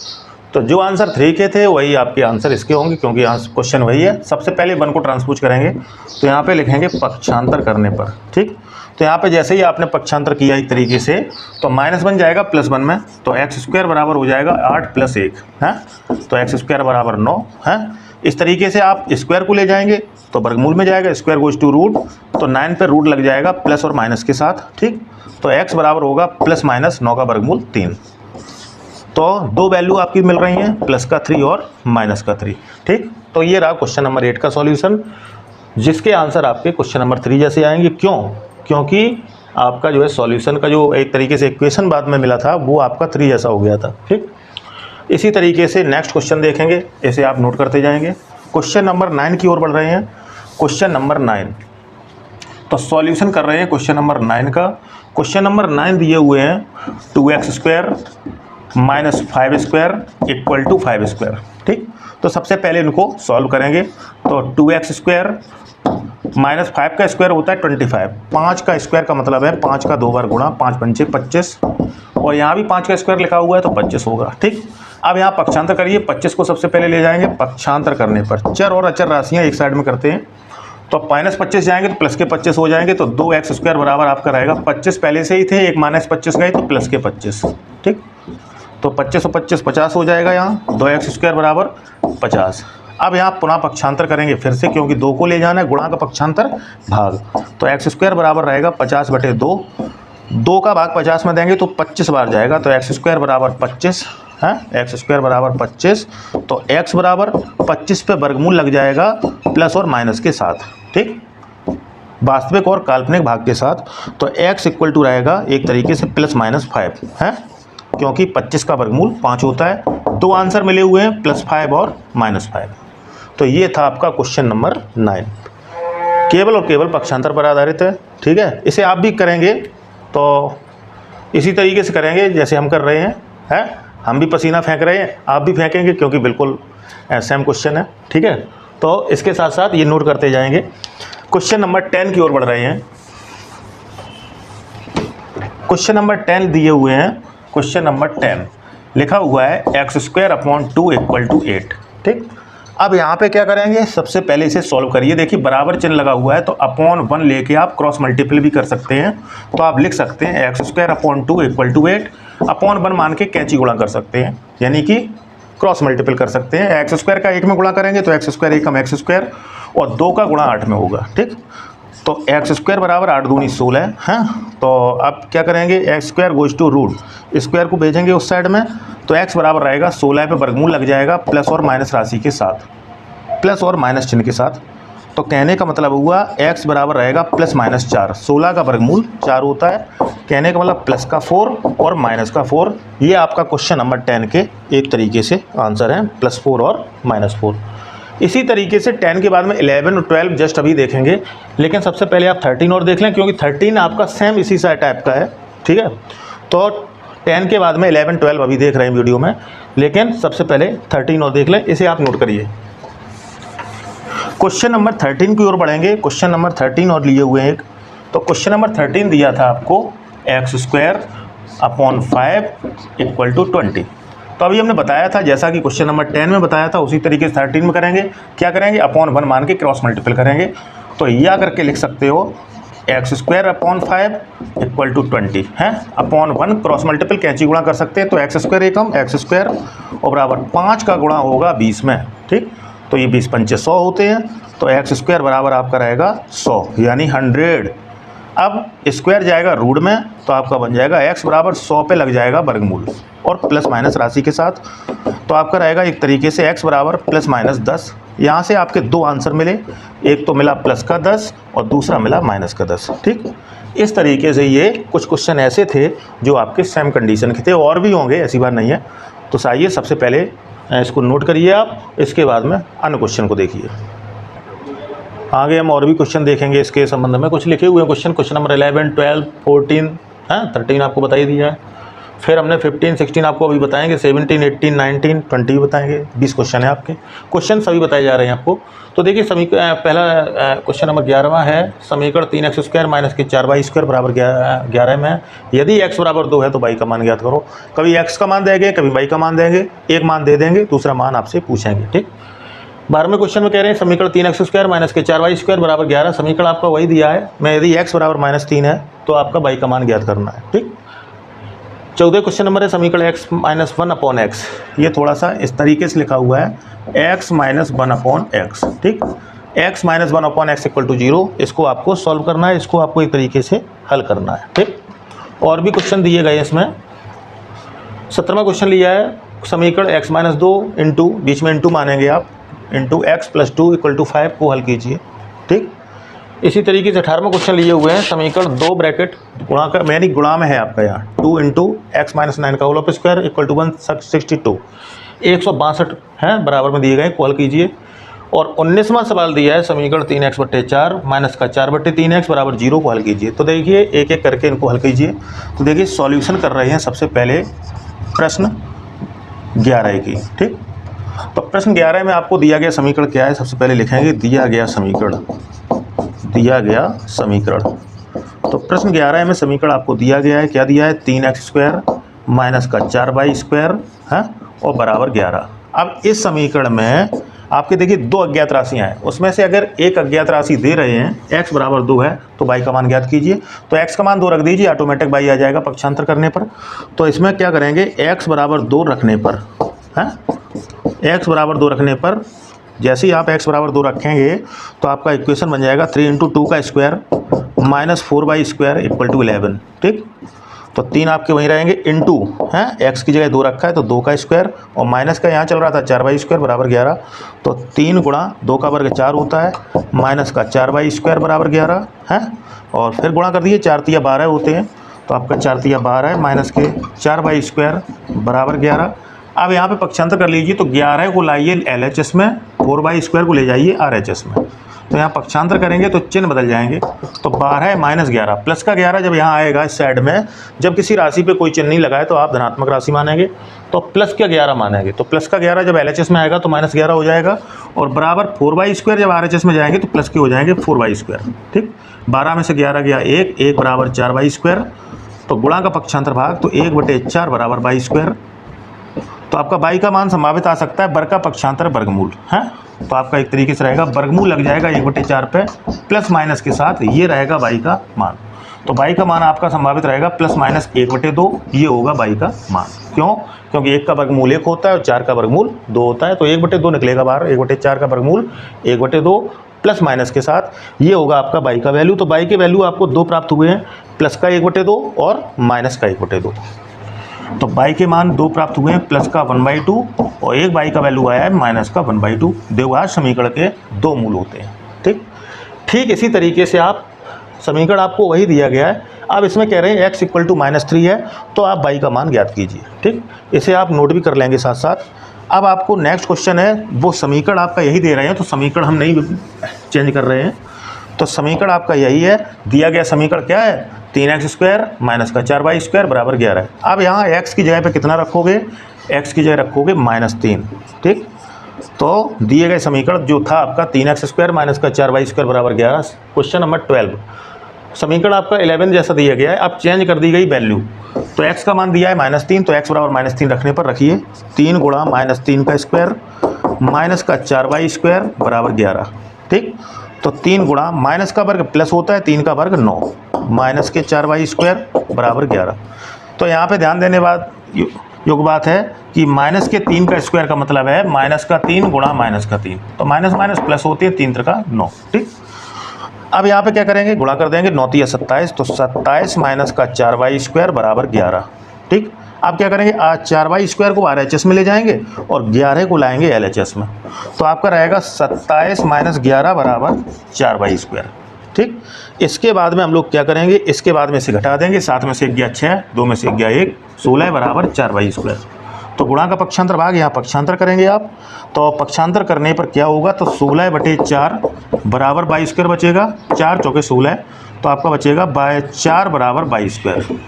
तो जो आंसर 3 के थे वही आपके आंसर इसके होंगे, क्योंकि क्वेश्चन वही है। सबसे पहले 1 को ट्रांसपोज करेंगे, तो यहाँ पे लिखेंगे पक्षांतर करने पर। ठीक, तो यहाँ पे जैसे ही आपने पक्षांतर किया एक तरीके से, तो माइनस बन जाएगा +1 में, तो x² बराबर हो जाएगा 8 + 1 है, तो x² बराबर 9 है। इस तरीके से आप स्क्वायर को ले जाएंगे तो वर्गमूल में जाएगा, स्क्वायर गोज टू रूट, तो 9 पे रूट लग जाएगा प्लस और माइनस के साथ। ठीक, तो x बराबर होगा +-9 का वर्गमूल 3। तो दो वैल्यू आपकी मिल रही हैं, +3 और -3। ठीक, तो ये रहा क्वेश्चन नंबर 8 का सॉल्यूशन, जिसके आंसर आपके क्वेश्चन नंबर 3 जैसे आएंगे। क्यों? क्योंकि आपका जो है सॉल्यूशन का जो एक तरीके से इक्वेशन बाद में मिला था, वो आपका 3 जैसा हो गया था। ठीक, इसी तरीके से नेक्स्ट क्वेश्चन देखेंगे, इसे आप नोट करते जाएंगे। क्वेश्चन नंबर 9 की ओर बढ़ रहे हैं। क्वेश्चन नंबर 9, तो सॉल्यूशन कर रहे हैं क्वेश्चन नंबर 9 का। क्वेश्चन नंबर 9 दिए हुए हैं 2x² -5² = 5²। ठीक, तो सबसे पहले इनको सॉल्व करेंगे। तो 2x² -5 का स्क्वायर होता है 25, 5 का स्क्वायर का मतलब है 5 का 2 बार गुणा, 5 पंचे 25, और यहाँ भी 5 का स्क्वायर लिखा हुआ है तो 25 होगा। ठीक, अब यहाँ पक्षांतर करिए, 25 को सबसे पहले ले जाएंगे। पक्षांतर करने पर चर और अचर राशियाँ एक साइड में करते हैं, तो -25 जाएंगे तो प्लस के 25 हो जाएंगे, तो 2x² बराबर आपका रहेगा 25 पहले से ही थे, एक -25 गए तो प्लस के 25। ठीक, तो 25 और 25 50 हो जाएगा, यहाँ 2x² बराबर 50। अब यहाँ पुनः पक्षांतर करेंगे फिर से, क्योंकि 2 को ले जाना है, गुणा का पक्षांतर भाग, तो x² बराबर रहेगा 50/2। 2 का भाग 50 में देंगे तो 25 बार जाएगा, तो x² बराबर 25 है, x² बराबर 25, तो x बराबर 25 पे वर्गमूल लग जाएगा प्लस और माइनस के साथ। ठीक, वास्तविक और काल्पनिक भाग के साथ, तो x = रहेगा एक तरीके से +-5 है, क्योंकि 25 का वर्गमूल 5 होता है। 2 आंसर मिले हुए हैं, +5 और -5। तो ये था आपका क्वेश्चन नंबर 9, केवल और केवल पक्षांतर पर आधारित है। ठीक है, इसे आप भी करेंगे तो इसी तरीके से करेंगे जैसे हम कर रहे हैं, हम भी पसीना फेंक रहे हैं, आप भी फेंकेंगे, क्योंकि बिल्कुल सेम क्वेश्चन है। ठीक है, तो इसके साथ साथ ये नोट करते जाएंगे। क्वेश्चन नंबर 10 की ओर बढ़ रहे हैं। क्वेश्चन नंबर 10 दिए हुए हैं। क्वेश्चन नंबर 10 लिखा हुआ है x²/2 = 8। ठीक, अब यहाँ पे क्या करेंगे, सबसे पहले इसे सॉल्व करिए। देखिए बराबर चिन्ह लगा हुआ है तो अपॉन 1 लेके आप क्रॉस मल्टीपल भी कर सकते हैं। तो आप लिख सकते हैं x²/2 = 8, अपॉन 1 मान के कैंची गुणा कर सकते हैं, यानी कि क्रॉस मल्टीपल कर सकते हैं। x² का 1 में गुणा करेंगे तो x² 1 कम x² और 2 का गुणा 8 में होगा। ठीक, तो x² बराबर 8 दूनी 16 है। तो अब क्या करेंगे, x² goes to root, square को भेजेंगे उस साइड में, तो x बराबर रहेगा 16 पे वर्गमूल लग जाएगा प्लस और माइनस राशि के साथ, प्लस और माइनस चिन्ह के साथ। तो कहने का मतलब हुआ x बराबर रहेगा +-4, 16 का वर्गमूल 4 होता है, कहने का मतलब प्लस का 4 और माइनस का 4। ये आपका क्वेश्चन नंबर 10 के एक तरीके से आंसर है, +4 और -4। इसी तरीके से 10 के बाद में 11 और 12 जस्ट अभी देखेंगे, लेकिन सबसे पहले आप 13 और देख लें, क्योंकि 13 आपका सेम इसी सा टाइप का है। ठीक है, तो 10 के बाद में 11 12 अभी देख रहे हैं वीडियो में, लेकिन सबसे पहले 13 और देख लें, इसे आप नोट करिए। क्वेश्चन नंबर 13 की ओर बढ़ेंगे। क्वेश्चन नंबर 13 और लिए हुए हैं एक, तो क्वेश्चन नंबर 13 दिया था आपको x²/5 = 20। तो अभी हमने बताया था, जैसा कि क्वेश्चन नंबर 10 में बताया था उसी तरीके से 13 में करेंगे। क्या करेंगे, अपॉन 1 मान के क्रॉस मल्टीपल करेंगे। तो यह करके लिख सकते हो x²/5 = 20 है, अपॉन 1 क्रॉस मल्टीपल कैंची गुणा कर सकते हैं। तो x² एकम x² और बराबर 5 का गुणा होगा 20 में। ठीक, तो ये 20 पंचे 100 होते हैं, तो x² बराबर आपका रहेगा 100 यानी 100। अब स्क्वायर जाएगा रूट में, तो आपका बन जाएगा x बराबर 100 पे लग जाएगा वर्गमूल और प्लस माइनस राशि के साथ। तो आपका रहेगा एक तरीके से x बराबर +-10। यहाँ से आपके दो आंसर मिले, एक तो मिला प्लस का 10 और दूसरा मिला माइनस का 10। ठीक, इस तरीके से ये कुछ क्वेश्चन ऐसे थे जो आपके सेम कंडीशन के थे, और भी होंगे, ऐसी बात नहीं है। तो आइए सबसे पहले इसको नोट करिए आप, इसके बाद में अन्य क्वेश्चन को देखिए। आगे हम और भी क्वेश्चन देखेंगे इसके संबंध में। कुछ लिखे हुए क्वेश्चन, क्वेश्चन नंबर 11 12 14 है, 13 आपको बता ही दिया है। फिर हमने 15 16 आपको अभी बताएंगे, 17 18 19 20 बताएंगे। 20 क्वेश्चन है आपके, क्वेश्चन सभी बताए जा रहे हैं आपको। तो देखिए पहला क्वेश्चन नंबर 11वां है, समीकरण 3x² - 4y² बराबर 11 में यदि x बराबर 2 है तो y का मान ज्ञात करो। कभी x का मान देंगे, कभी y का मान देंगे, एक मान दे देंगे, दूसरा मान आपसे पूछेंगे। ठीक, 12वें क्वेश्चन में कह रहे हैं समीकरण 3x² - 4y² बराबर 11। समीकरण आपका वही दिया है, मैं यदि x बराबर -3 है तो आपका y का मान ज्ञात करना है। ठीक, 14 क्वेश्चन नंबर है समीकरण x - 1/x। ये थोड़ा सा इस तरीके से लिखा हुआ है x - 1/x। ठीक, x - 1/x = 0। इसको आपको सॉल्व करना है, इसको आपको एक तरीके से हल करना है। ठीक, और भी क्वेश्चन दिए गए इसमें। 17वां क्वेश्चन लिया है समीकरण x - 2 इंटू, बीच में इंटू मानेंगे आप, इंटू x + 2 = 5 को हल कीजिए। ठीक, इसी तरीके से 18वां क्वेश्चन लिए हुए हैं समीकरण 2 ब्रैकेट गुणा का, यानी गुणा में है आपका यहाँ 2 × x - 9 का होल स्क्वायर = 162, 162 है बराबर में दिए गए, को हल कीजिए। और 19वां सवाल दिया है समीकरण 3x/4 - का 4/3x बराबर 0 को हल कीजिए। तो देखिए एक एक करके इनको हल कीजिए। तो देखिए सॉल्यूशन कर रहे हैं सबसे पहले प्रश्न 11 की। ठीक, तो प्रश्न 11 में आपको दिया गया समीकरण क्या है, सबसे पहले लिखेंगे दिया गया समीकरण। तो प्रश्न 11 में समीकरण आपको दिया गया है, क्या दिया है, 3x² - का 4y² है और बराबर 11। अब इस समीकरण में आपके देखिए दो अज्ञात राशियां हैं, उसमें से अगर एक अज्ञात राशि दे रहे हैं x बराबर 2 है तो y का मान ज्ञात कीजिए। तो x का मान 2 रख दीजिए, ऑटोमेटिक y आ जाएगा पक्षांतर करने पर। तो इसमें क्या करेंगे, x बराबर 2 रखने पर है, x बराबर 2 रखने पर जैसे ही आप x बराबर 2 रखेंगे तो आपका इक्वेशन बन जाएगा 3 × 2 का स्क्वायर - 4y² = 11। ठीक, तो 3 आपके वहीं रहेंगे, इंटू है x की जगह 2 रखा है तो 2 का स्क्वायर और माइनस का यहाँ चल रहा था 4y² बराबर 11। तो 3 × 2 का वर्ग 4 होता है, माइनस का 4y² बराबर 11 है, और फिर गुणा कर दिए, 4 × 3 = 12 होते हैं। तो आपका 4 × 3 = 12 है, माइनस के 4y² बराबर 11। अब यहाँ पे पक्षांतर कर लीजिए, तो 11 को लाइए LHS में, 4y² को ले जाइए RHS में। तो यहाँ पक्षांतर करेंगे तो चिन्ह बदल जाएंगे। तो 12 माइनस 11, प्लस का 11 जब यहाँ आएगा इस साइड में, जब किसी राशि पे कोई चिन्ह नहीं लगाए तो आप धनात्मक राशि मानेंगे, तो प्लस का 11 मानेंगे। तो प्लस का 11 जब LHS में आएगा तो माइनस 11 हो जाएगा, और बराबर 4/2 जब RHS में जाएंगे तो प्लस के हो जाएंगे 4/2। ठीक, 12 में से 11 गया 1, 1 बराबर 4/2। तो गुणा का पक्षांतर भाग, तो 1/4 बराबर 22। तो आपका बाई का मान संभावित आ सकता है, वर्ग का पक्षांतर वर्गमूल है। तो आपका एक तरीके से रहेगा वर्गमूल लग जाएगा 1/4 पे, प्लस माइनस के साथ ये रहेगा बाई का मान। तो बाई का मान आपका संभावित रहेगा प्लस माइनस 1/2, ये होगा बाई का मान। क्यों? क्योंकि 1 का वर्गमूल 1 होता है और 4 का वर्गमूल 2 होता है, तो 1/2 निकलेगा बाहर। 1/4 का वर्गमूल 1/2 प्लस माइनस के साथ ये होगा आपका बाई का वैल्यू। तो बाई के वैल्यू आपको 2 प्राप्त हुए हैं, प्लस का 1/2 और माइनस का 1/2। तो बाई के मान 2 प्राप्त हुए हैं, प्लस का 1/2 और एक बाई का वैल्यू आया है माइनस का 1/2। द्विघात समीकरण के 2 मूल होते हैं। ठीक इसी तरीके से आप समीकरण आपको वही दिया गया है, अब इसमें कह रहे हैं x = -3 है, तो आप बाई का मान ज्ञात कीजिए। ठीक, इसे आप नोट भी कर लेंगे साथ साथ। अब आपको नेक्स्ट क्वेश्चन है, वो समीकरण आपका यही दे रहे हैं, तो समीकरण हम नहीं चेंज कर रहे हैं। तो समीकरण आपका यही है, दिया गया समीकरण क्या है, 3x² माइनस का 4y² बराबर 11। अब यहाँ x की जगह पे कितना रखोगे, x की जगह रखोगे -3। ठीक, तो दिए गए समीकरण जो था आपका 3x² माइनस का 4y² बराबर 11। क्वेश्चन नंबर 12, समीकरण आपका 11 जैसा दिया गया है, अब चेंज कर दी गई वैल्यू। तो x का मान दिया है -3, तो x बराबर -3 रखने पर रखिए 3 गुणा -3 का स्क्वायर माइनस का 4y² बराबर 11। ठीक, तो 3 गुणा माइनस का वर्ग प्लस होता है, 3 का वर्ग 9 माइनस के 4y² बराबर 11। तो यहाँ पे ध्यान देने बाद योग्य बात है कि माइनस के 3 का स्क्वायर का मतलब है माइनस का 3 गुणा माइनस का 3, तो माइनस माइनस प्लस होती है, 3 का 9। ठीक, अब यहाँ पे क्या करेंगे, गुणा कर देंगे, 9 × 27, तो 27 माइनस का 4y² बराबर 11। ठीक, आप क्या करेंगे, आज 4y² को RHS में ले जाएंगे और 11 को लाएंगे LHS में, तो आपका रहेगा 27 माइनस 11 बराबर 4y²। ठीक, इसके बाद में हम लोग क्या करेंगे, इसके बाद में से घटा देंगे, 7 में से 1 गया 6, 2 में से 1 गया 1, 16 बराबर 4y²। तो गुणा का पक्षांतर भाग, यहाँ पक्षांतर करेंगे आप, तो पक्षांतर करने पर क्या होगा, तो 16/4 बराबर 22² बचेगा, 4 चौके 16, तो आपका बचेगा 4 बराबर 22²।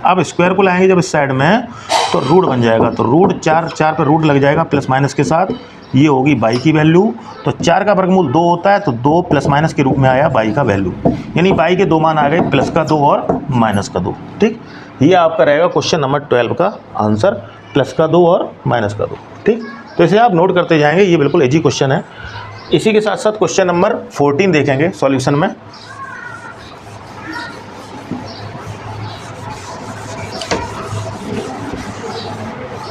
अब स्क्वायर को लाएंगे जब इस साइड में, तो रूट बन जाएगा, तो रूट 4 पे रूट लग जाएगा प्लस माइनस के साथ, ये होगी बाई की वैल्यू। तो 4 का वर्गमूल 2 होता है, तो 2 प्लस माइनस के रूप में आया बाई का वैल्यू, यानी बाई के 2 मान आ गए, प्लस का 2 और माइनस का 2। ठीक, ये आपका रहेगा क्वेश्चन नंबर 12 का आंसर, प्लस का 2 और माइनस का 2। ठीक, तो इसे आप नोट करते जाएंगे, ये बिल्कुल इजी क्वेश्चन है। इसी के साथ साथ क्वेश्चन नंबर 14 देखेंगे सॉल्यूशन में।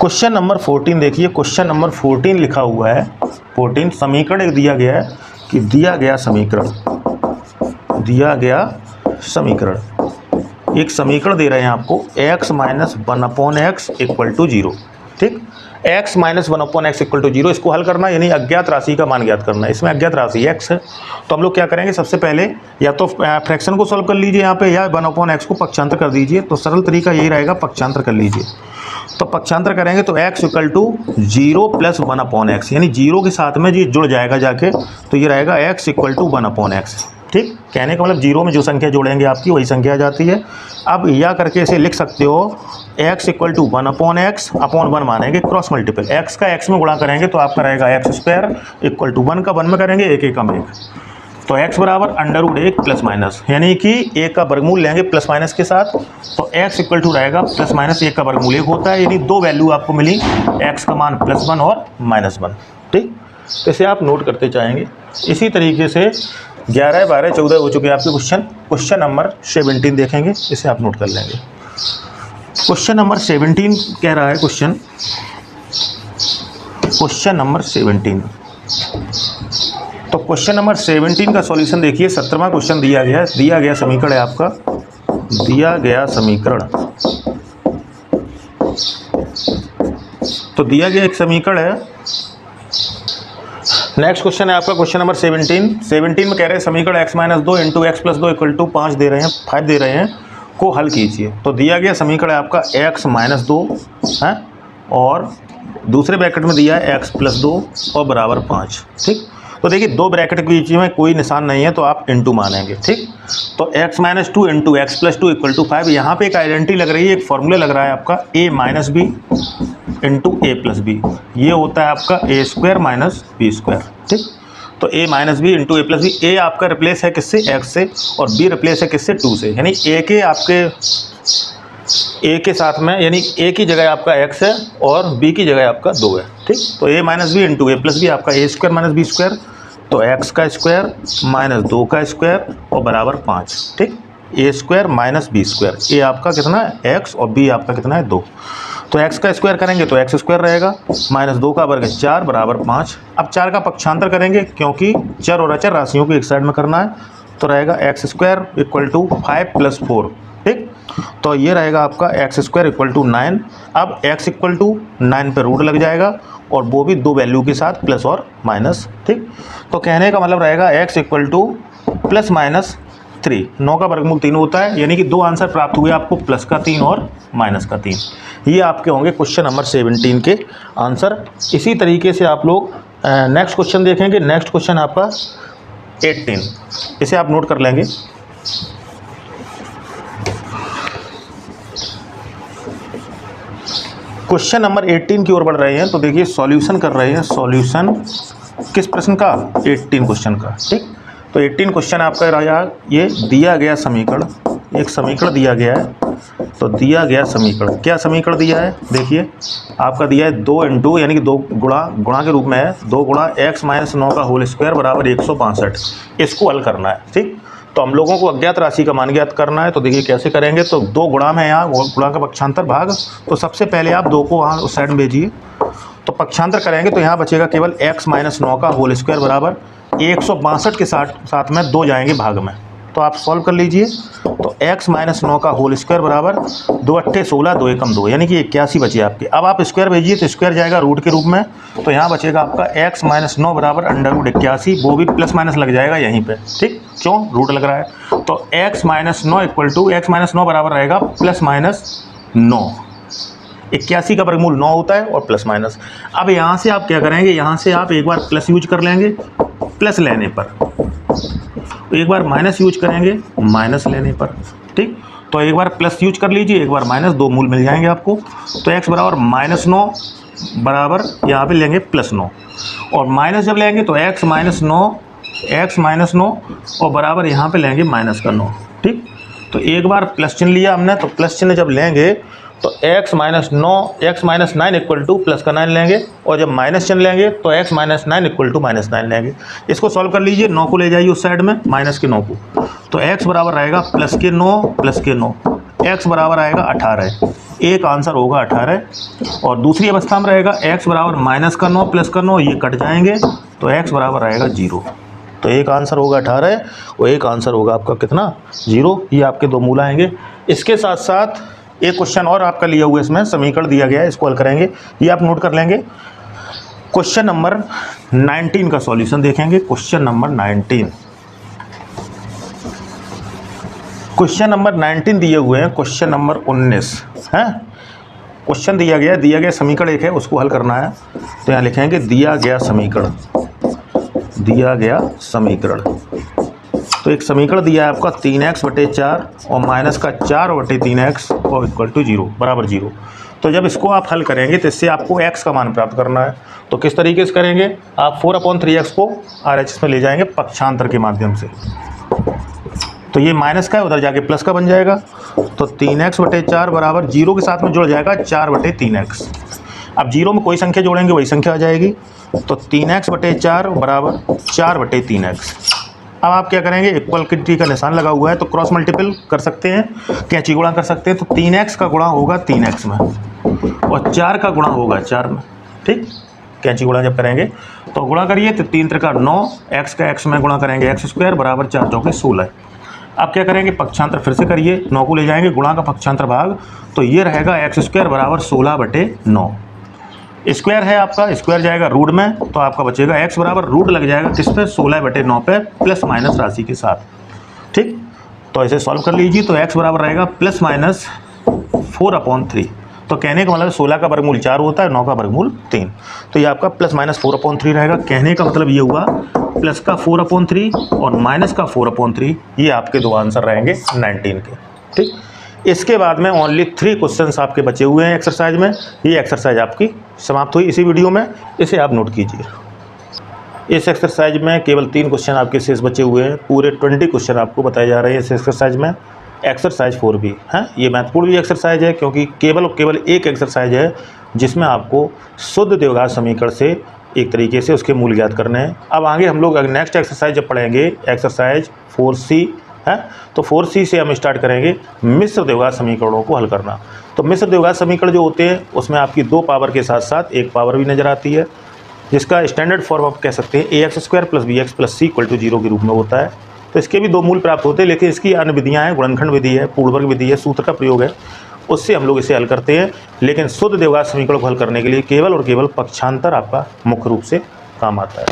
क्वेश्चन नंबर 14 देखिए, क्वेश्चन नंबर 14 लिखा हुआ है, 14 समीकरण एक दिया गया है कि दिया गया समीकरण एक समीकरण दे रहे हैं आपको, x - 1/x = 0। ठीक, x - 1/x = 0, इसको हल करना यानी अज्ञात राशि का मान ज्ञात करना है। इसमें अज्ञात राशि x है, तो हम लोग क्या करेंगे, सबसे पहले या तो फ्रैक्शन को सॉल्व कर लीजिए यहाँ पे, या 1/x को पक्षांतर कर दीजिए। तो सरल तरीका यही रहेगा, पक्षांतर कर लीजिए। तो पक्षांतर करेंगे तो x = 0 + 1/x, यानी 0 के साथ में ये जुड़ जाएगा जाके, तो ये रहेगा x = 1/x। ठीक, कहने का मतलब 0 में जो संख्या जोड़ेंगे आपकी वही संख्या आ जाती है। अब या करके इसे लिख सकते हो, x = 1/x अपॉन 1 मानेंगे क्रॉस मल्टीपल, x का x में गुणा करेंगे तो आपका रहेगा x² = 1 का 1 में करेंगे 1 1 का 1, तो x बराबर √1 प्लस माइनस, यानी कि 1 का वर्गमूल लेंगे प्लस माइनस के साथ, तो x = रहेगा प्लस माइनस 1 का वर्गमूल 1 होता है, यानी 2 वैल्यू आपको मिली, x का मान +1 और -1। ठीक, तो इसे आप नोट करते जाएंगे। इसी तरीके से 11, 12, 14 हो चुके हैं आपके क्वेश्चन। क्वेश्चन नंबर 17 देखेंगे, इसे आप नोट कर लेंगे। क्वेश्चन नंबर 17 कह रहा है, क्वेश्चन नंबर 17। तो क्वेश्चन नंबर 17 का सॉल्यूशन देखिए, 17वां क्वेश्चन दिया गया समीकरण है आपका, दिया गया समीकरण। तो दिया गया एक समीकरण है। नेक्स्ट क्वेश्चन है आपका क्वेश्चन नंबर 17 में कह रहे हैं समीकरण x - 2 × x + 2 = 5 दे रहे हैं, 5 दे रहे हैं, को हल कीजिए। तो दिया गया समीकरण है आपका x - 2 है, और दूसरे ब्रैकेट में दिया है x + 2 और बराबर 5। ठीक, तो देखिए दो ब्रैकेट के बीच में कोई निशान नहीं है तो आप इनटू मानेंगे, ठीक। तो x minus 2 into X plus 2 equal to 5। यहाँ पे एक आइडेंटिटी लग रही है, एक फॉर्मूला लग रहा है आपका a minus B into A plus B. ये होता है आपका A square minus B square, ठीक। तो a minus B into A plus B, A आपका रिप्लेस है किससे, x से, और b रिप्लेस है किससे, 2 से। यानी a के आपके a के साथ में, यानी a की जगह आपका x है और b की जगह आपका 2 है, ठीक। तो a minus B into A plus B आपका A square minus B square, तो x का स्क्वायर माइनस 2 का स्क्वायर और बराबर 5, ठीक। A square minus B square, A आपका कितना है x और b आपका कितना है 2। तो x का स्क्वायर करेंगे तो x स्क्वायर रहेगा, माइनस 2 का वर्ग 4 बराबर 5। अब 4 का पक्षांतर करेंगे क्योंकि चर और अचर राशियों को एक साइड में करना है, तो रहेगा x square equal to 5 plus 4, ठीक। तो ये रहेगा आपका एक्स स्क्वायर इक्वल टू 9। अब x इक्वल टू 9 पे रूट लग जाएगा और वो भी दो वैल्यू के साथ प्लस और माइनस, ठीक। तो कहने का मतलब रहेगा x equal two plus minus 3। 9 का वर्गमूल 3 होता है, यानी कि दो आंसर प्राप्त हुए आपको, प्लस का 3 और माइनस का 3। ये आपके होंगे क्वेश्चन नंबर 17 के आंसर। इसी तरीके से आप लोग नेक्स्ट क्वेश्चन देखेंगे। नेक्स्ट क्वेश्चन आपका 18, इसे आप नोट कर लेंगे। क्वेश्चन नंबर 18 की ओर बढ़ रहे हैं, तो देखिए सॉल्यूशन कर रहे हैं। सॉल्यूशन किस प्रश्न का, 18 क्वेश्चन का, ठीक। तो 18 क्वेश्चन आपका रहा, ये दिया गया समीकरण, एक समीकरण दिया गया है। तो दिया गया समीकरण, क्या समीकरण दिया है, देखिए आपका दिया है 2 इंटू, यानी कि 2 गुणा के रूप में है, 2 गुणा x माइनस 9 का होल स्क्वायर बराबर 162। इसको हल करना है, ठीक। तो हम लोगों को अज्ञात राशि का मान ज्ञात करना है। तो देखिए कैसे करेंगे, तो 2 गुणा में यहाँ गुणा का पक्षांतर भाग, तो सबसे पहले आप 2 को वहाँ उस साइड में भेजिए, तो पक्षांतर करेंगे तो यहाँ बचेगा केवल x माइनस 9 का होल स्क्वायर बराबर 162 के साथ में 2 जाएंगे भाग में। तो आप सॉल्व कर लीजिए। तो x माइनस 9 का होल स्क्वायर बराबर 2 अट्ठे 16, 2 एकम 2, यानी कि 81 बचे आपके। अब आप स्क्वायर भेजिए तो स्क्वायर जाएगा रूट के रूप में, तो यहाँ बचेगा आपका x माइनस 9 बराबर अंडर रूट 81, वो भी प्लस माइनस लग जाएगा यहीं पे, ठीक। क्यों, रूट लग रहा है। तो x minus 9 equal to, x minus 9 बराबर रहेगा प्लस माइनस 9। 81 का वर्गमूल 9 होता है और प्लस माइनस। अब यहाँ से आप क्या करेंगे, यहाँ से आप एक बार प्लस यूज कर लेंगे प्लस लेने पर, एक बार माइनस यूज करेंगे माइनस लेने पर, ठीक। तो एक बार प्लस यूज कर लीजिए, एक बार माइनस, दो मूल मिल जाएंगे आपको। तो x बराबर माइनस 9 बराबर यहाँ पे लेंगे प्लस 9, और माइनस जब लेंगे तो x माइनस 9 और बराबर यहाँ पे लेंगे माइनस का 9, ठीक। तो एक बार प्लस चिन्ह लिया हमने, तो प्लस चिन्ह जब लेंगे तो x minus 9 equal two plus का 9 लेंगे, और जब माइनस चिन्ह लेंगे तो x minus 9 equal to minus 9 लेंगे। इसको सॉल्व कर लीजिए, 9 को ले जाइए उस साइड में, माइनस के 9 को, तो x बराबर रहेगा प्लस के 9, x बराबर आएगा 18। एक आंसर होगा 18। और दूसरी अवस्था में रहेगा x बराबर माइनस का 9 प्लस का 9, ये कट जाएंगे, तो x बराबर आएगा 0। तो एक आंसर होगा 18 और एक आंसर होगा आपका कितना, 0। ये आपके दो मूल आएंगे। इसके साथ साथ एक क्वेश्चन और आपका लिया हुआ, इसमें समीकरण दिया गया है, इसको हल करेंगे, ये आप नोट कर लेंगे। क्वेश्चन नंबर 19 का सॉल्यूशन देखेंगे। क्वेश्चन नंबर 19, क्वेश्चन नंबर 19 दिए हुए हैं। क्वेश्चन नंबर 19 है, क्वेश्चन दिया गया समीकरण एक है, उसको हल करना है। तो यहाँ लिखेंगे दिया गया समीकरण। तो एक समीकरण दिया है आपका 3x बटे 4 और माइनस का 4 बटे 3x और इक्वल टू 0 बराबर 0। तो जब इसको आप हल करेंगे तो इससे आपको x का मान प्राप्त करना है। तो किस तरीके से करेंगे, आप 4/3x को RHS में ले जाएंगे पक्षांतर के माध्यम से। तो ये माइनस का है, उधर जाके प्लस का बन जाएगा। तो 3x बटे 4 बराबर 0 के साथ में जुड़ जाएगा 4 बटे 3x। अब 0 में कोई संख्या जोड़ेंगे वही संख्या आ जाएगी। तो 3x बटे 4 बराबर 4 बटे 3x। अब आप क्या करेंगे, इक्वलिटी का निशान लगा हुआ है तो क्रॉस मल्टीपल कर सकते हैं, कैंची गुणा कर सकते हैं। तो 3x का गुणा होगा 3x में और 4 का गुणा होगा 4 में, ठीक। कैंची गुणा जब करेंगे तो गुणा करिए, तो 3 त्रिका 9, x का x में गुणा करेंगे x स्क्वायर बराबर 4 चौके 16। अब क्या करेंगे, पक्षांतर फिर से करिए, 9 को ले जाएंगे गुणा का पक्षांतर भाग, तो ये रहेगा x स्क्वायर बराबर 16 बटे 9। स्क्वायर है आपका, स्क्वायर जाएगा रूट में, तो आपका बचेगा x बराबर रूट लग जाएगा किस पे, 16 बटे 9 पे, प्लस माइनस राशि के साथ, ठीक। तो इसे सॉल्व कर लीजिए। तो x बराबर रहेगा प्लस माइनस 4/3। तो कहने का मतलब 16 का वर्गमूल 4 होता है, 9 का वर्गमूल 3। तो ये आपका प्लस माइनस 4/3 रहेगा। कहने का मतलब ये हुआ प्लस का 4/3 और माइनस का 4/3, ये आपके दो आंसर रहेंगे 19 के। ठीक, इसके बाद में ओनली 3 क्वेश्चंस आपके बचे हुए हैं एक्सरसाइज में। ये एक्सरसाइज आपकी समाप्त हुई इसी वीडियो में, इसे आप नोट कीजिए। इस एक्सरसाइज में केवल 3 क्वेश्चन आपके शेष बचे हुए हैं। पूरे 20 क्वेश्चन आपको बताए जा रहे हैं इस एक्सरसाइज में। एक्सरसाइज 4 भी है, ये महत्वपूर्ण भी एक्सरसाइज है क्योंकि केवल और केवल एक एक्सरसाइज है जिसमें आपको शुद्ध द्विघात समीकरण से एक तरीके से उसके मूल ज्ञात करने हैं। अब आगे हम लोग नेक्स्ट एक्सरसाइज जब पढ़ेंगे एक्सरसाइज 4C है, तो 4C से हम स्टार्ट करेंगे मिश्र द्विघात समीकरणों को हल करना। तो मिश्र द्विघात समीकरण जो होते हैं उसमें आपकी 2 पावर के साथ साथ 1 पावर भी नज़र आती है, जिसका स्टैंडर्ड फॉर्म आप कह सकते हैं ax² + bx + c = 0 के रूप में होता है। तो इसके भी 2 मूल प्राप्त होते हैं, लेकिन इसकी अन्य विधियाँ हैं, गुणनखंड विधि है, पूर्णवर्ग विधि है, सूत्र का प्रयोग है, उससे हम लोग इसे हल करते हैं। लेकिन शुद्ध द्विघात समीकरण को हल करने के लिए केवल और केवल पक्षांतर आपका मुख्य रूप से काम आता है।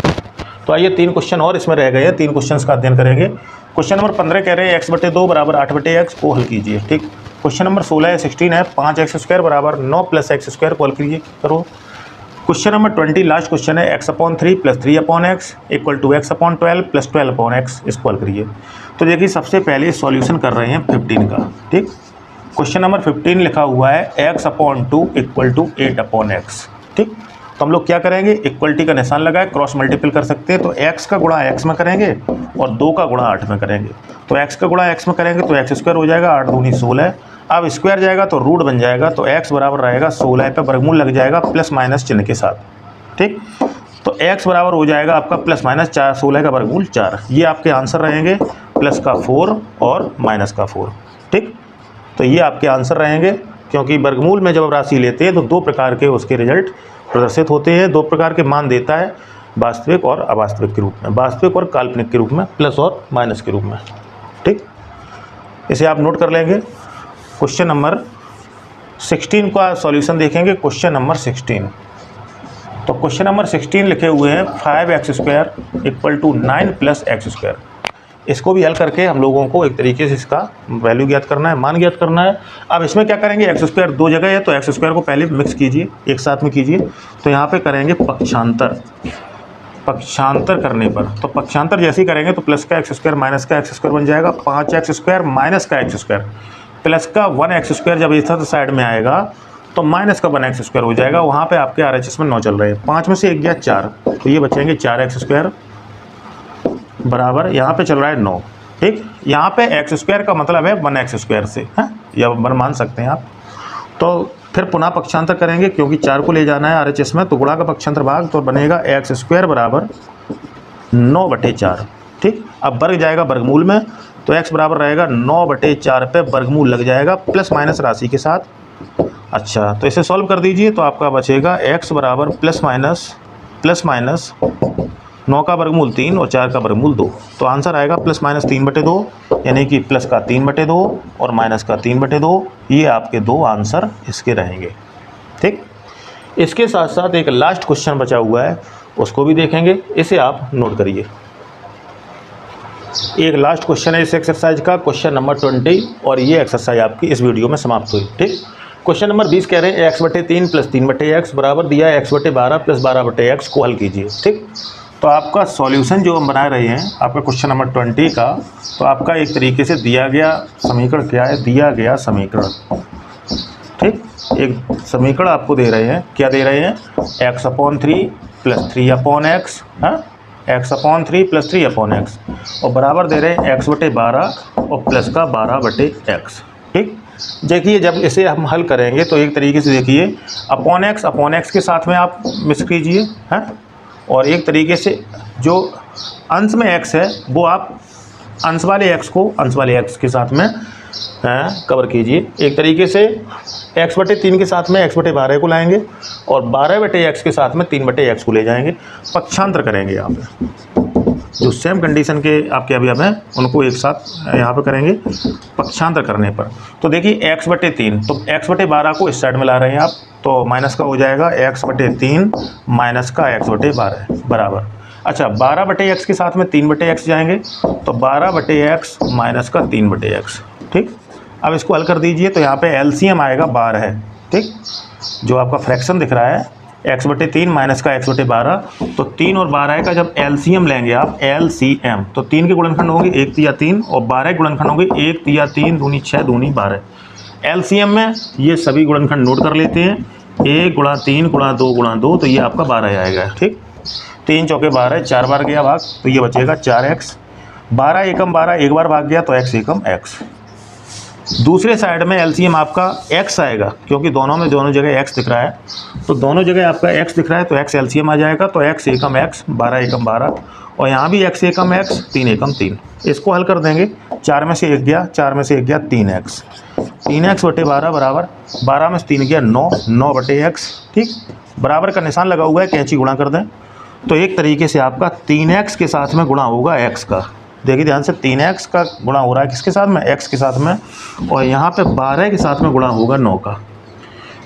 तो आइए 3 क्वेश्चन और इसमें रह गए हैं, 3 क्वेश्चन का अध्ययन करेंगे। क्वेश्चन नंबर 15 कह रहे हैं x/2 = 8/x को हल कीजिए। ठीक, क्वेश्चन नंबर 16 है 5x² = 9 + x² को हल कीजिए करो। क्वेश्चन नंबर 20 लास्ट क्वेश्चन है x/3 + 3/x = x/12 + 12/x, इसको हल करिए। तो देखिए सबसे पहले सॉल्यूशन कर रहे हैं 15 का। ठीक, क्वेश्चन नंबर 15 लिखा हुआ है x/2 = 8/x। ठीक, तो हम लोग क्या करेंगे, इक्वलिटी का निशान लगाए, क्रॉस मल्टीपल कर सकते हैं। तो x का गुणा x में करेंगे और 2 का गुणा 8 में करेंगे। तो x का गुणा x में करेंगे तो x² हो जाएगा, 8 दूनी 16। अब स्क्वायर जाएगा तो रूट बन जाएगा, तो x बराबर रहेगा 16 पे वर्गमूल लग जाएगा प्लस माइनस चिन्ह के साथ। ठीक, तो x बराबर हो जाएगा आपका प्लस माइनस 4, 16 का वर्गमूल 4। ये आपके आंसर रहेंगे, प्लस का 4 और माइनस का 4। ठीक, तो ये आपके आंसर रहेंगे, क्योंकि वर्गमूल में जब आप राशि लेते हैं तो 2 प्रकार के उसके रिजल्ट प्रदर्शित होते हैं, 2 प्रकार के मान देता है, वास्तविक और अवास्तविक के रूप में, वास्तविक और काल्पनिक के रूप में, प्लस और माइनस के रूप में। ठीक, इसे आप नोट कर लेंगे। क्वेश्चन नंबर 16 का सॉल्यूशन देखेंगे। क्वेश्चन नंबर 16, तो क्वेश्चन नंबर 16 लिखे हुए हैं 5x² = 9 + x²। इसको भी हल करके हम लोगों को एक तरीके से इसका वैल्यू ज्ञात करना है, मान ज्ञात करना है। अब इसमें क्या करेंगे, x² 2 जगह है तो x² को पहले मिक्स कीजिए, एक साथ में कीजिए। तो यहाँ पे करेंगे पक्षांतर। पक्षांतर करने पर, तो पक्षांतर जैसे ही करेंगे तो प्लस का x² माइनस का x² बन जाएगा, 5x² माइनस का x², प्लस का 1x² जब इधर साइड में आएगा तो माइनस का 1x² हो जाएगा। वहाँ पे आपके RHS में 9 चल रहे हैं, 5 में से 1 गया 4, तो ये बचेंगे 4x² बराबर, यहाँ पे चल रहा है 9। ठीक, यहाँ पे x² का मतलब है 1x² से है, या 1 मान सकते हैं आप। तो फिर पुनः पक्षांतर करेंगे, क्योंकि 4 को ले जाना है RHS में, तो गुणा का पक्षांतर भाग, तो बनेगा x² बराबर 9/4। ठीक, अब वर्ग जाएगा वर्गमूल में, तो x बराबर रहेगा 9/4 पे वर्गमूल लग जाएगा प्लस माइनस राशि के साथ। अच्छा, तो इसे सॉल्व कर दीजिए, तो आपका बचेगा x बराबर प्लस माइनस 9 का वर्गमूल 3 और 4 का वर्गमूल 2। तो आंसर आएगा प्लस माइनस 3/2, यानी कि प्लस का 3/2 और माइनस का 3/2। ये आपके 2 आंसर इसके रहेंगे। ठीक, इसके साथ साथ एक लास्ट क्वेश्चन बचा हुआ है, उसको भी देखेंगे, इसे आप नोट करिए। एक लास्ट क्वेश्चन है इस एक्सरसाइज का, क्वेश्चन नंबर 20, और ये एक्सरसाइज आपकी इस वीडियो में समाप्त हुई। ठीक, क्वेश्चन नंबर 20 कह रहे हैं x/3 + 3/x बराबर दिया है x/12 + 12/x को हल कीजिए। ठीक, तो आपका सॉल्यूशन जो हम बना रहे हैं आपका क्वेश्चन नंबर 20 का, तो आपका एक तरीके से दिया गया समीकरण क्या है, दिया गया समीकरण। ठीक, एक समीकरण आपको दे रहे हैं, क्या दे रहे हैं, x/3 + 3/x, हाँ, x/3 + 3/x, और बराबर दे रहे हैं x/12 और प्लस का 12/x। ठीक, देखिए जब इसे हम हल करेंगे तो एक तरीके से देखिए अपॉन x के साथ में आप मिक्स कीजिए, हैं, और एक तरीके से जो अंश में x है वो आप अंश वाले x को अंश वाले x के साथ में कवर कीजिए। एक तरीके से x/3 के साथ में x/12 को लाएंगे और 12/x के साथ में 3/x को ले जाएंगे, पक्षांतर करेंगे यहाँ पे। जो सेम कंडीशन के आपके अभी हैं उनको एक साथ यहाँ पे करेंगे पक्षांतर करने पर। तो देखिए x/3, तो x/12 को इस साइड में ला रहे हैं आप, तो माइनस का हो जाएगा x/3 माइनस का x/12 बराबर। अच्छा, 12/x के साथ में 3/x जाएंगे, तो 12/x माइनस का 3/x। ठीक, अब इसको हल कर दीजिए, तो यहाँ पे एलसीएम आएगा 12 है। ठीक, जो आपका फ्रैक्शन दिख रहा है x/3 माइनस का x/12, तो 3 और 12 का जब एलसीएम लेंगे आप, एलसीएम, तो 3 के गुणनखंड होंगे 1 3 3 और 12 के गुणनखंड होंगे 1 3 3 दूनी 6 दूनी 12। एलसीएम में ये सभी गुणनखंड नोट कर लेते हैं, 1 × 3 × 2 × 2, तो ये आपका 12 आएगा। ठीक, 3 चौके 12, 4 बार गया भाग तो ये बचेगा 4x। 12 एकम 12 एक बार भाग गया तो x एकम x। दूसरे साइड में एलसीएम आपका x आएगा, क्योंकि दोनों जगह x दिख रहा है, तो दोनों जगह आपका x दिख रहा है तो x एलसीएम आ जाएगा, तो x एकम x, 12 एकम 12, और यहाँ भी x एकम x, 3 एकम 3। इसको हल कर देंगे, 4 में से 1 गया, 4 में से 1 गया 3x, 3x/12 बराबर 12 में से 3 गया 9, 9/x। ठीक, बराबर का निशान लगा हुआ है, कैंची गुणा कर दें, तो एक तरीके से आपका 3x के साथ में गुणा होगा x का। देखिए ध्यान से, 3x का गुणा हो रहा है किसके साथ में, x के साथ में, और यहाँ पे 12 के साथ में गुणा होगा 9 का।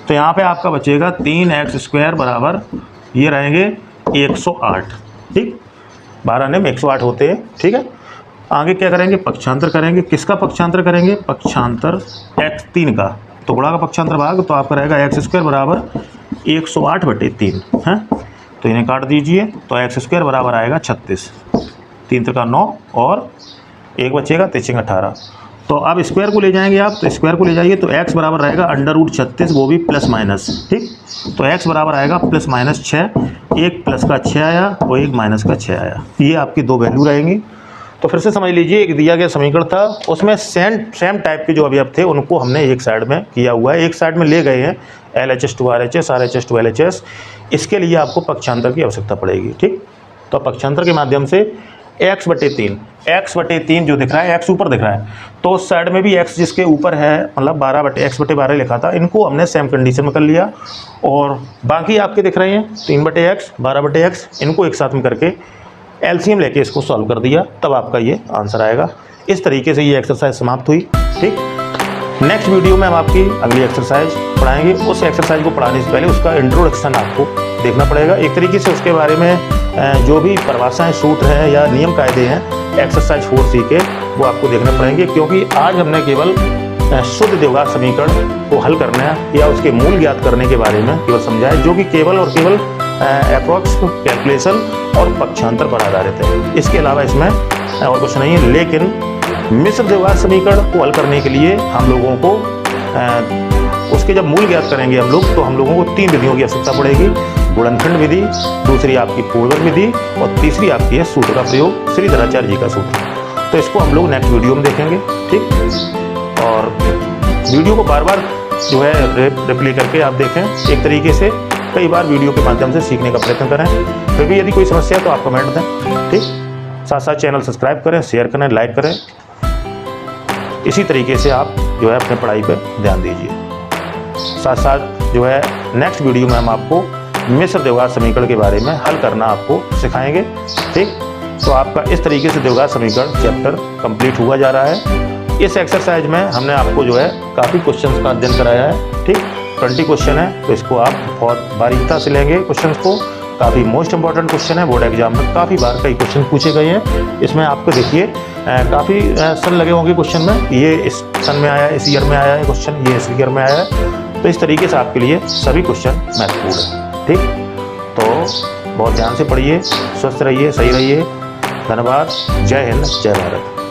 तो यहाँ पे आपका बचेगा 3x² बराबर ये रहेंगे 108। ठीक, 12 ने 108 होते हैं। ठीक है, आगे क्या करेंगे, पक्षांतर करेंगे। किसका पक्षांतर करेंगे, पक्षांतर x3 का, तो गुणा का पक्षांतर भाग, तो आपका रहेगा x² बराबर 108/3 है, तो इन्हें काट दीजिए, तो x² बराबर आएगा 36, 3 × 9 और 1 बचेगा, 3 × 18। तो अब स्क्वायर को ले जाएंगे आप, तो स्क्वायर को ले जाइए तो x बराबर रहेगा √36, वो भी प्लस माइनस। ठीक, तो x बराबर आएगा +-6, 1 प्लस का 6 आया और 1 माइनस का 6 आया। ये आपकी दो वैल्यू रहेंगी। तो फिर से समझ लीजिए, एक दिया गया समीकरण था, उसमें सेम टाइप के जो अवयव थे उनको हमने एक साइड में किया हुआ है, एक साइड में ले गए हैं LHS to RHS, RHS to LHS। इसके लिए आपको पक्षांतर की आवश्यकता पड़ेगी। ठीक, तो पक्षांतर के माध्यम से x/3 जो दिख रहा है, x ऊपर दिख रहा है, तो उस साइड में भी x जिसके ऊपर है, मतलब 12/x/12 लिखा था, इनको हमने सेम कंडीशन में कर लिया, और बाकी आपके दिख रहे हैं 3/x, 12/x, इनको एक साथ में करके एलसीएम लेके इसको सॉल्व कर दिया, तब आपका ये आंसर आएगा। इस तरीके से ये एक्सरसाइज समाप्त हुई। ठीक, नेक्स्ट वीडियो में हम आपकी अगली एक्सरसाइज पढ़ाएंगे। उस एक्सरसाइज को पढ़ाने से पहले उसका इंट्रोडक्शन आपको देखना पड़ेगा, एक तरीके से उसके बारे में जो भी परिभाषाएं, सूत्र हैं या नियम कायदे हैं एक्सरसाइज 4C के, वो आपको देखने पड़ेंगे, क्योंकि आज हमने केवल शुद्ध द्विघात समीकरण को हल करना है या उसके मूल ज्ञात करने के बारे में केवल समझाए, जो कि केवल और केवल अप्रॉक्स कैलकुलेशन और पक्षांतर पर आधारित है। इसके अलावा इसमें और कुछ नहीं है। लेकिन मिश्र द्विघात समीकरण को हल करने के लिए हम लोगों को उसके जब मूल ज्ञात करेंगे हम लोग, तो हम लोगों को 3 विधियों की आवश्यकता पड़ेगी, गुणनखंड विधि, दूसरी आपकी पूर्वक विधि, और तीसरी आपकी है सूत्र का प्रयोग, श्रीधराचार्य जी का सूत्र। तो इसको हम लोग नेक्स्ट वीडियो में देखेंगे। ठीक, और वीडियो को बार बार जो है रिप्ले करके आप देखें, एक तरीके से कई बार वीडियो के माध्यम से सीखने का प्रयत्न करें। फिर भी यदि कोई समस्या है तो आप कमेंट दें। ठीक, साथ साथ चैनल सब्सक्राइब करें, शेयर करें, लाइक करें। इसी तरीके से आप जो है अपने पढ़ाई पर ध्यान दीजिए। साथ साथ जो है नेक्स्ट वीडियो में हम आपको मिश्र द्विघात समीकरण के बारे में हल करना आपको सिखाएंगे। ठीक, तो आपका इस तरीके से द्विघात समीकरण चैप्टर कंप्लीट हुआ जा रहा है। इस एक्सरसाइज में हमने आपको जो है काफ़ी क्वेश्चंस का अध्ययन कराया है। ठीक, 20 क्वेश्चन है, तो इसको आप बहुत बारीकता से लेंगे क्वेश्चंस को। काफ़ी मोस्ट इंपॉर्टेंट क्वेश्चन है, बोर्ड एग्जाम में काफ़ी बार कई क्वेश्चन पूछे गए हैं। इसमें आपको देखिए काफ़ी सन लगे होंगे क्वेश्चन में, ये इस सन में आया है, इस ईयर में आया है क्वेश्चन, ये इस ईयर में आया है। तो इस तरीके से आपके लिए सभी क्वेश्चन महत्वपूर्ण है। ठीक, तो बहुत ध्यान से पढ़िए, स्वस्थ रहिए, सही रहिए। धन्यवाद। जय हिंद, जय भारत।